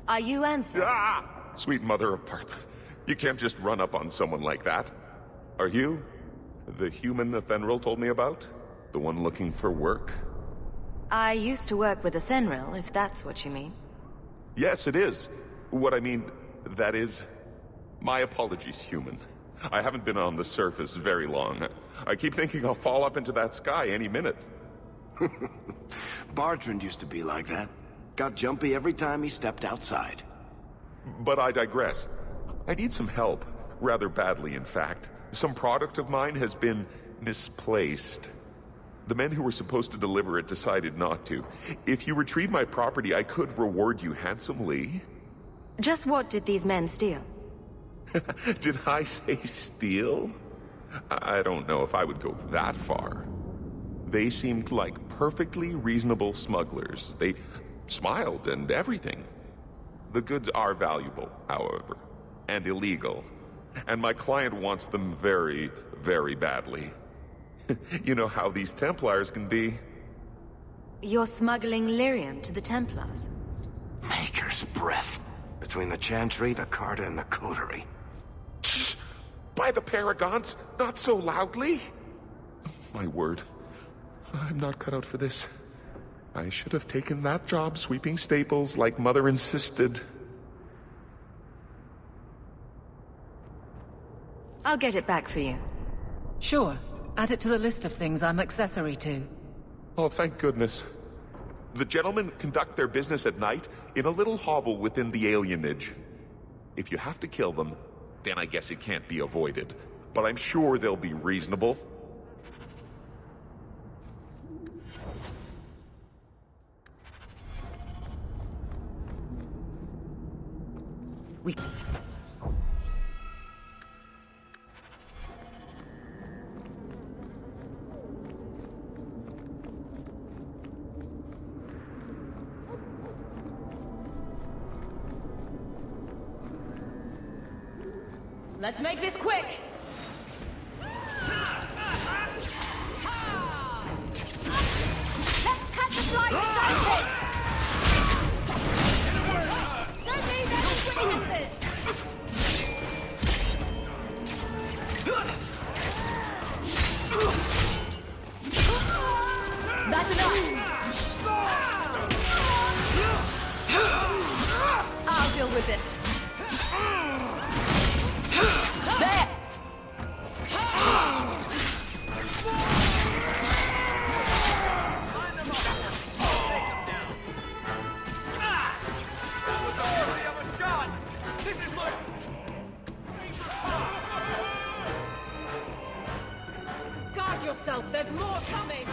Are you answering? Ah! Sweet mother of Parth. You can't just run up on someone like that. Are you the human Athenril told me about? The one looking for work? I used to work with Athenril, if that's what you mean. Yes, it is. What I mean, that is... My apologies, human. I haven't been on the surface very long. I keep thinking I'll fall up into that sky any minute. Bartrand used to be like that. Got jumpy every time he stepped outside. But I digress. I need some help. Rather badly, in fact. Some product of mine has been misplaced. The men who were supposed to deliver it decided not to. If you retrieve my property, I could reward you handsomely. Just what did these men steal? Did I say steal? I don't know if I would go that far. They seemed like perfectly reasonable smugglers. They smiled and everything. The goods are valuable, however, and illegal. And my client wants them very, very badly. You know how these Templars can be. You're smuggling lyrium to the Templars? Maker's breath. Between the Chantry, the Carta, and the Coterie. By the Paragons, not so loudly. My word. I'm not cut out for this. I should have taken that job sweeping stables like Mother insisted. I'll get it back for you. Sure. Add it to the list of things I'm accessory to. Oh, thank goodness. The gentlemen conduct their business at night in a little hovel within the alienage. If you have to kill them, then I guess it can't be avoided. But I'm sure they'll be reasonable. Let's make this quick! Let's cut the flight to Don't leave any witnesses! That's enough! I'll deal with this. There! Guard yourself, there's more coming!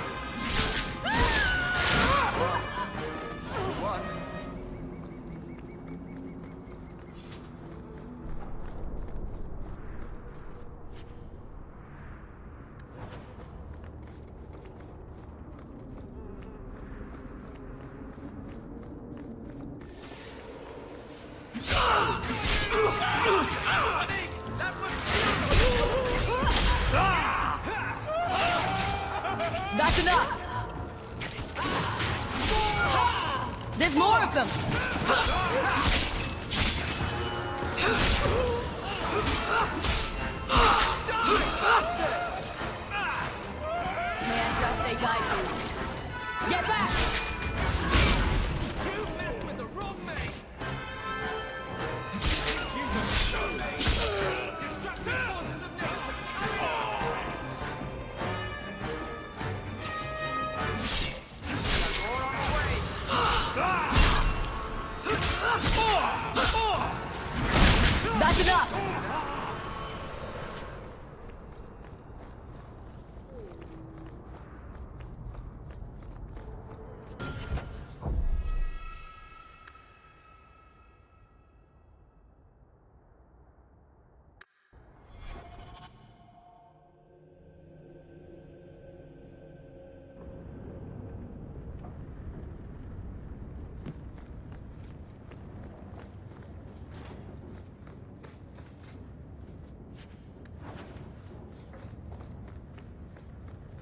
That's enough! There's more of them! May Andraste guide you. Get back! You messed with the wrong mate! You don't show me! Destructive forces of nature! That's enough!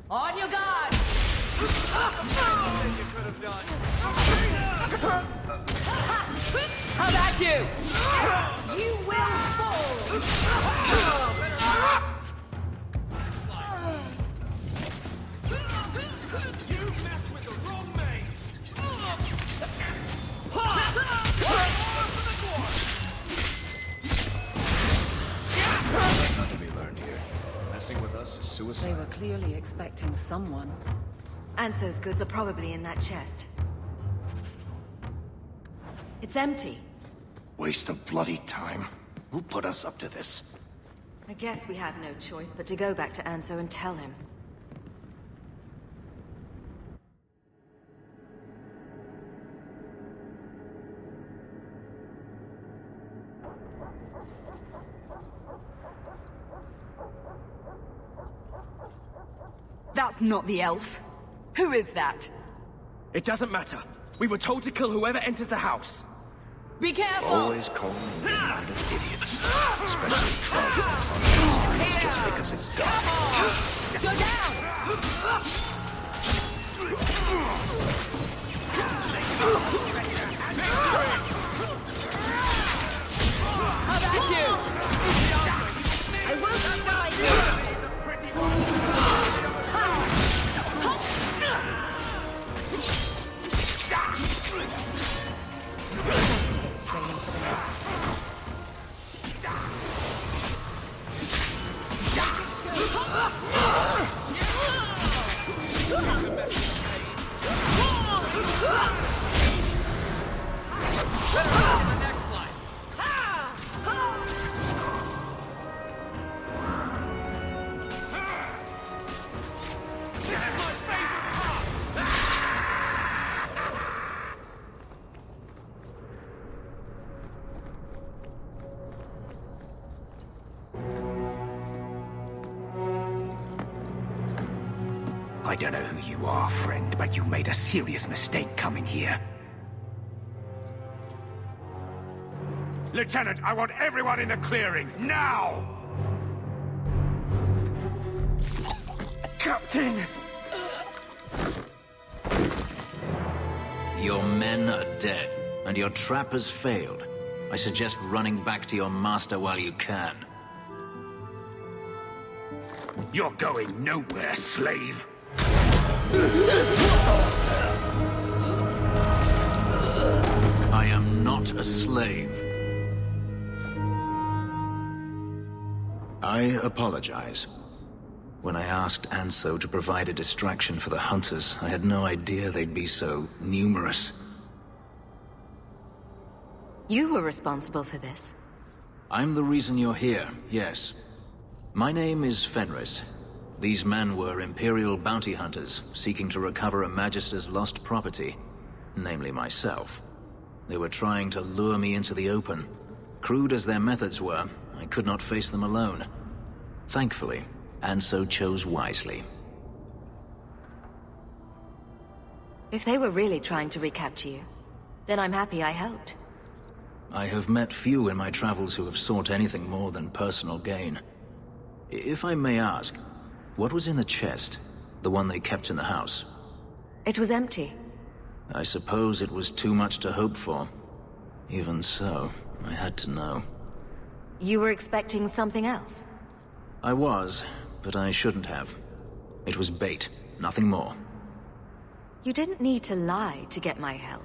On your guard! You could have done. How about you? You will fall! You messed with the wrong mate! Nothing to be learned here. Messing with us is suicide. They were clearly expecting someone. Anso's goods are probably in that chest. It's empty. Waste of bloody time. Who put us up to this? I guess we have no choice but to go back to Anso and tell him. That's not the elf. Who is that? It doesn't matter. We were told to kill whoever enters the house. Be careful! Always calling me minded idiots. Especially troubling on just because it's dark. Go down! How about you? I will surprise you! It's training for the next. I don't know who you are, friend, but you made a serious mistake coming here. Lieutenant, I want everyone in the clearing, now! Captain! Your men are dead, and your trap has failed. I suggest running back to your master while you can. You're going nowhere, slave! I am not a slave. I apologize. When I asked Anso to provide a distraction for the hunters, I had no idea they'd be so numerous. You were responsible for this. I'm the reason you're here, yes. My name is Fenris. These men were Imperial bounty hunters, seeking to recover a Magister's lost property, namely myself. They were trying to lure me into the open. Crude as their methods were, I could not face them alone. Thankfully, Anso chose wisely. If they were really trying to recapture you, then I'm happy I helped. I have met few in my travels who have sought anything more than personal gain. If I may ask, what was in the chest? The one they kept in the house? It was empty. I suppose it was too much to hope for. Even so, I had to know. You were expecting something else? I was, but I shouldn't have. It was bait, nothing more. You didn't need to lie to get my help.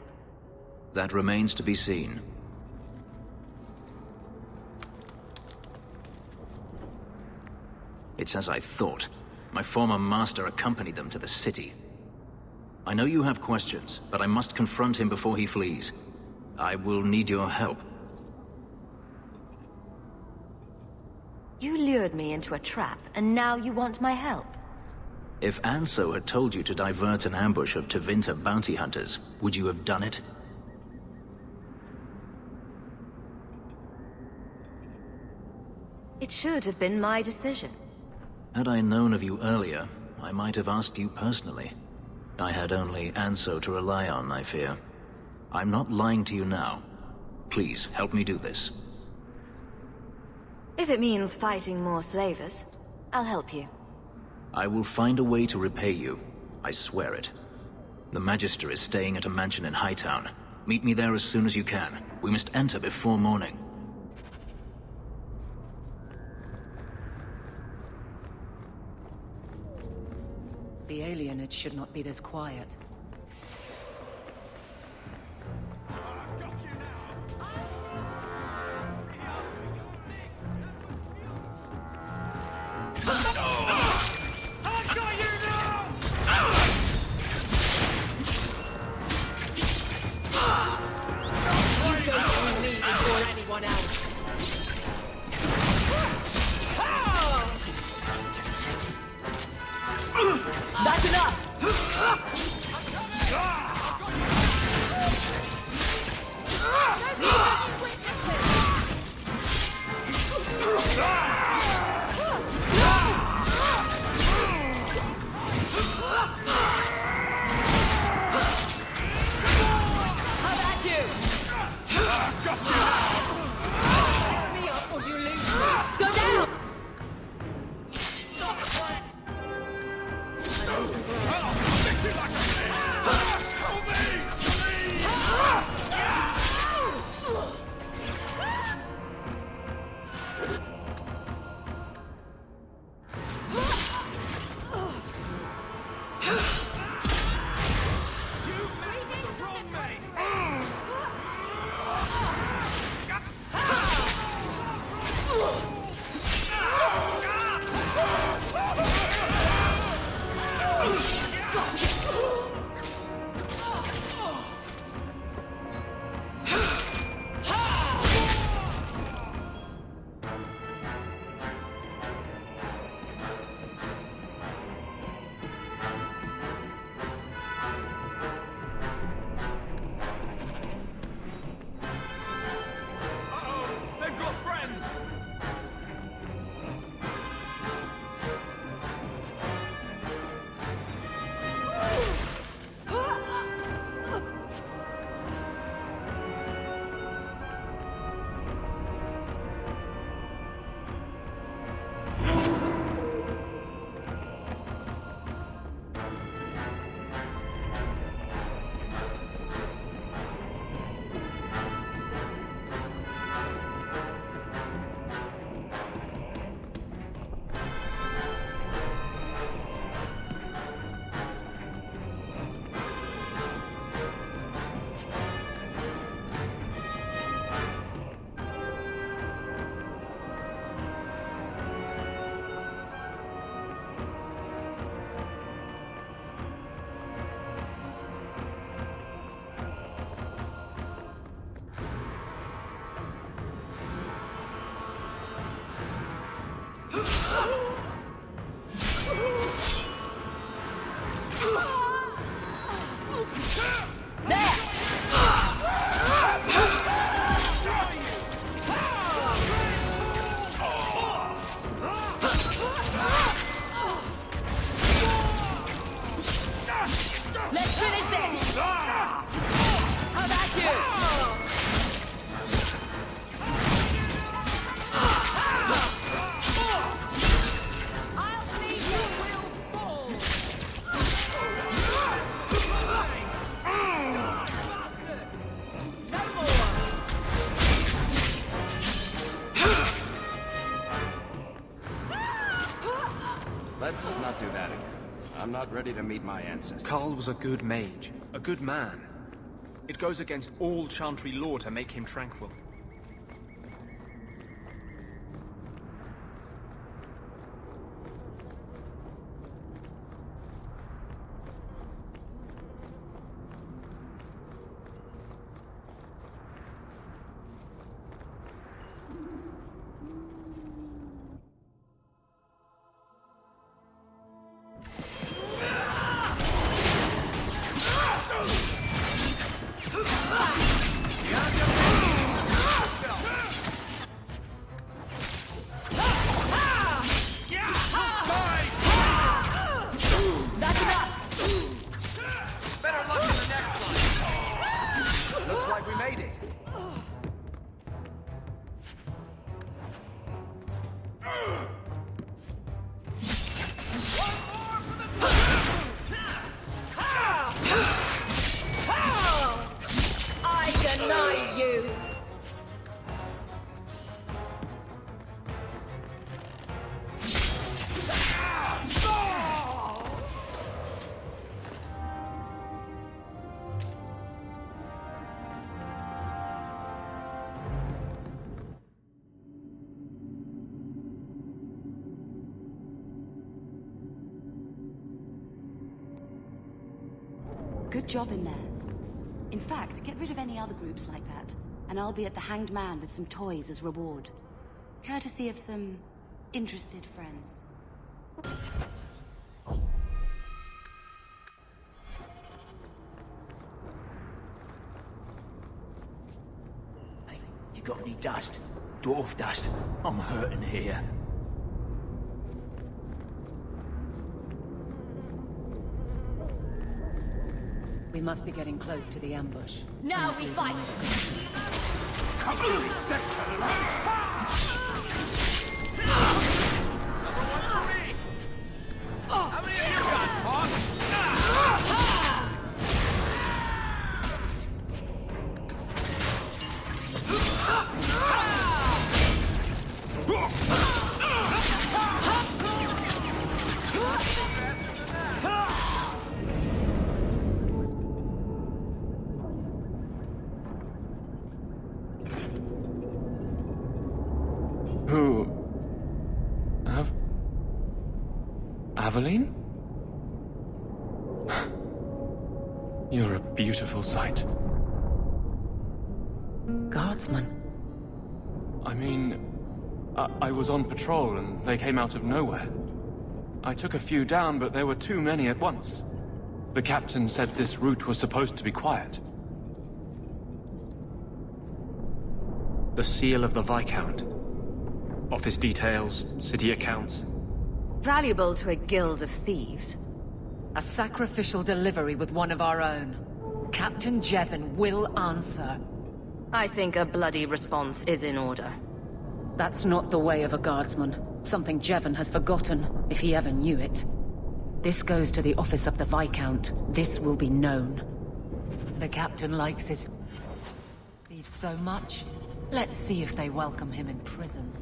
That remains to be seen. It's as I thought. My former master accompanied them to the city. I know you have questions, but I must confront him before he flees. I will need your help. You lured me into a trap, and now you want my help. If Anso had told you to divert an ambush of Tevinter bounty hunters, would you have done it? It should have been my decision. Had I known of you earlier, I might have asked you personally. I had only Anso to rely on, I fear. I'm not lying to you now. Please, help me do this. If it means fighting more slavers, I'll help you. I will find a way to repay you. I swear it. The Magister is staying at a mansion in Hightown. Meet me there as soon as you can. We must enter before morning. The alienage should not be this quiet. That's enough! Let's not do that again. I'm not ready to meet my ancestors. Karl was a good mage, a good man. It goes against all Chantry law to make him tranquil. Good job in there. In fact, get rid of any other groups like that, and I'll be at the Hanged Man with some toys as reward. Courtesy of some interested friends. Hey, you got any dust? Dwarf dust? I'm hurting here. We must be getting close to the ambush. Now we fight! Come on, How many of you got, boss? Who... Aveline? You're a beautiful sight. Guardsman? I mean... I was on patrol and they came out of nowhere. I took a few down, but there were too many at once. The captain said this route was supposed to be quiet. The seal of the Viscount. Office details, city accounts. Valuable to a guild of thieves. A sacrificial delivery with one of our own. Captain Jevon will answer. I think a bloody response is in order. That's not the way of a guardsman. Something Jevon has forgotten, if he ever knew it. This goes to the office of the Viscount. This will be known. The captain likes his thieves so much. Let's see if they welcome him in prison.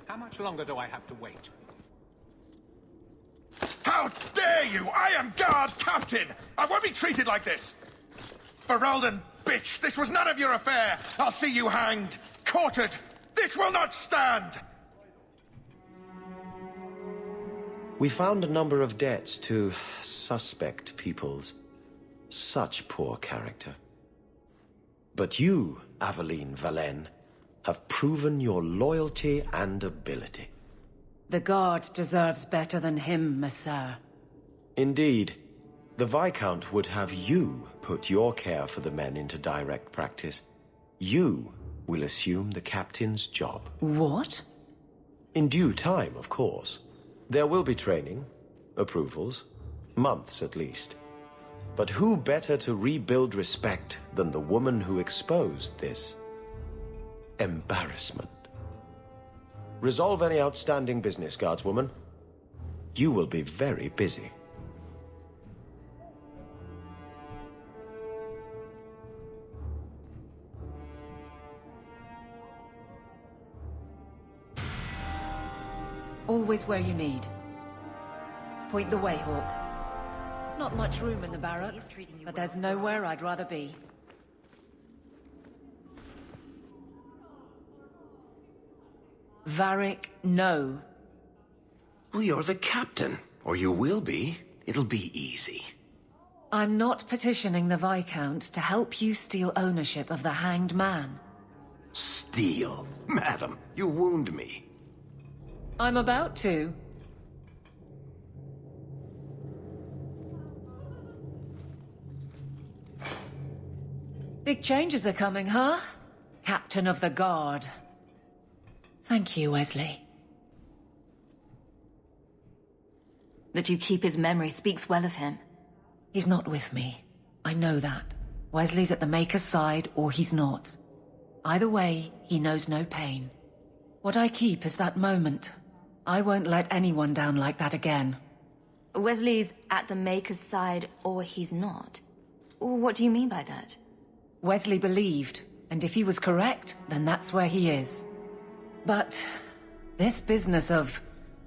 How much longer do I have to wait? How dare you! I am guard captain! I won't be treated like this! Ferelden, bitch! This was none of your affair! I'll see you hanged! Quartered! This will not stand! We found a number of debts to suspect peoples. Such poor character. But you, Aveline Valen, have proven your loyalty and ability. The guard deserves better than him, Messere. Indeed. The Viscount would have you put your care for the men into direct practice. You will assume the captain's job. What? In due time, of course. There will be training, approvals, months at least. But who better to rebuild respect than the woman who exposed this embarrassment? Resolve any outstanding business, guardswoman. You will be very busy. Always where you need. Point the way, Hawk. Not much room in the barracks, but there's nowhere I'd rather be. Varric, no. Well, you're the captain. Or you will be. It'll be easy. I'm not petitioning the Viscount to help you steal ownership of the Hanged Man. Steal? Madam, you wound me. I'm about to. Big changes are coming, huh? Captain of the Guard. Thank you, Wesley. That you keep his memory speaks well of him. He's not with me. I know that. Wesley's at the Maker's side, or he's not. Either way, he knows no pain. What I keep is that moment. I won't let anyone down like that again. Wesley's at the Maker's side, or he's not? What do you mean by that? Wesley believed, and if he was correct, then that's where he is. But this business of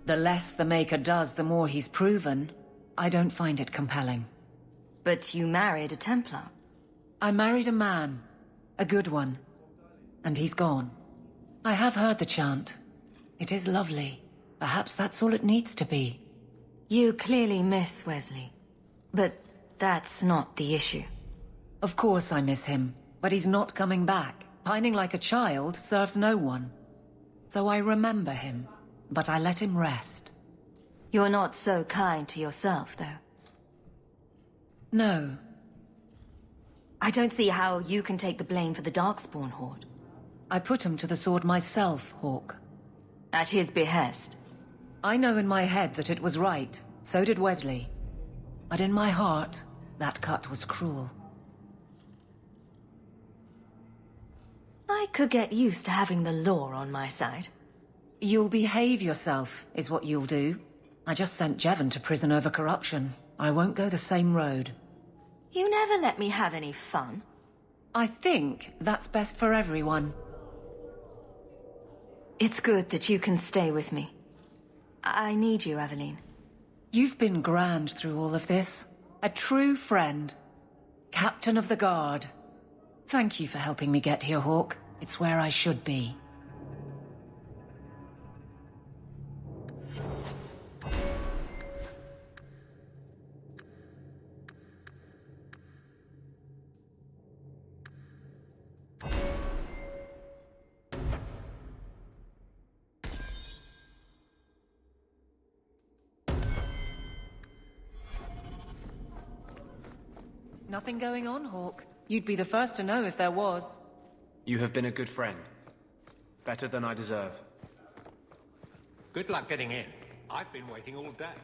the less the Maker does, the more he's proven, I don't find it compelling. But you married a Templar. I married a man. A good one. And he's gone. I have heard the chant. It is lovely. Perhaps that's all it needs to be. You clearly miss Wesley. But that's not the issue. Of course I miss him, but he's not coming back. Pining like a child serves no one. So I remember him, but I let him rest. You're not so kind to yourself, though. No. I don't see how you can take the blame for the Darkspawn Horde. I put him to the sword myself, Hawk. At his behest. I know in my head that it was right. So did Wesley. But in my heart, that cut was cruel. could get used to having the law on my side. You'll behave yourself, is what you'll do. I just sent Jevon to prison over corruption. I won't go the same road. You never let me have any fun. I think that's best for everyone. It's good that you can stay with me. I need you, Aveline. You've been grand through all of this. A true friend. Captain of the Guard. Thank you for helping me get here, Hawke. It's where I should be. Nothing going on, Hawke. You'd be the first to know if there was. You have been a good friend. Better than I deserve. Good luck getting in. I've been waiting all day.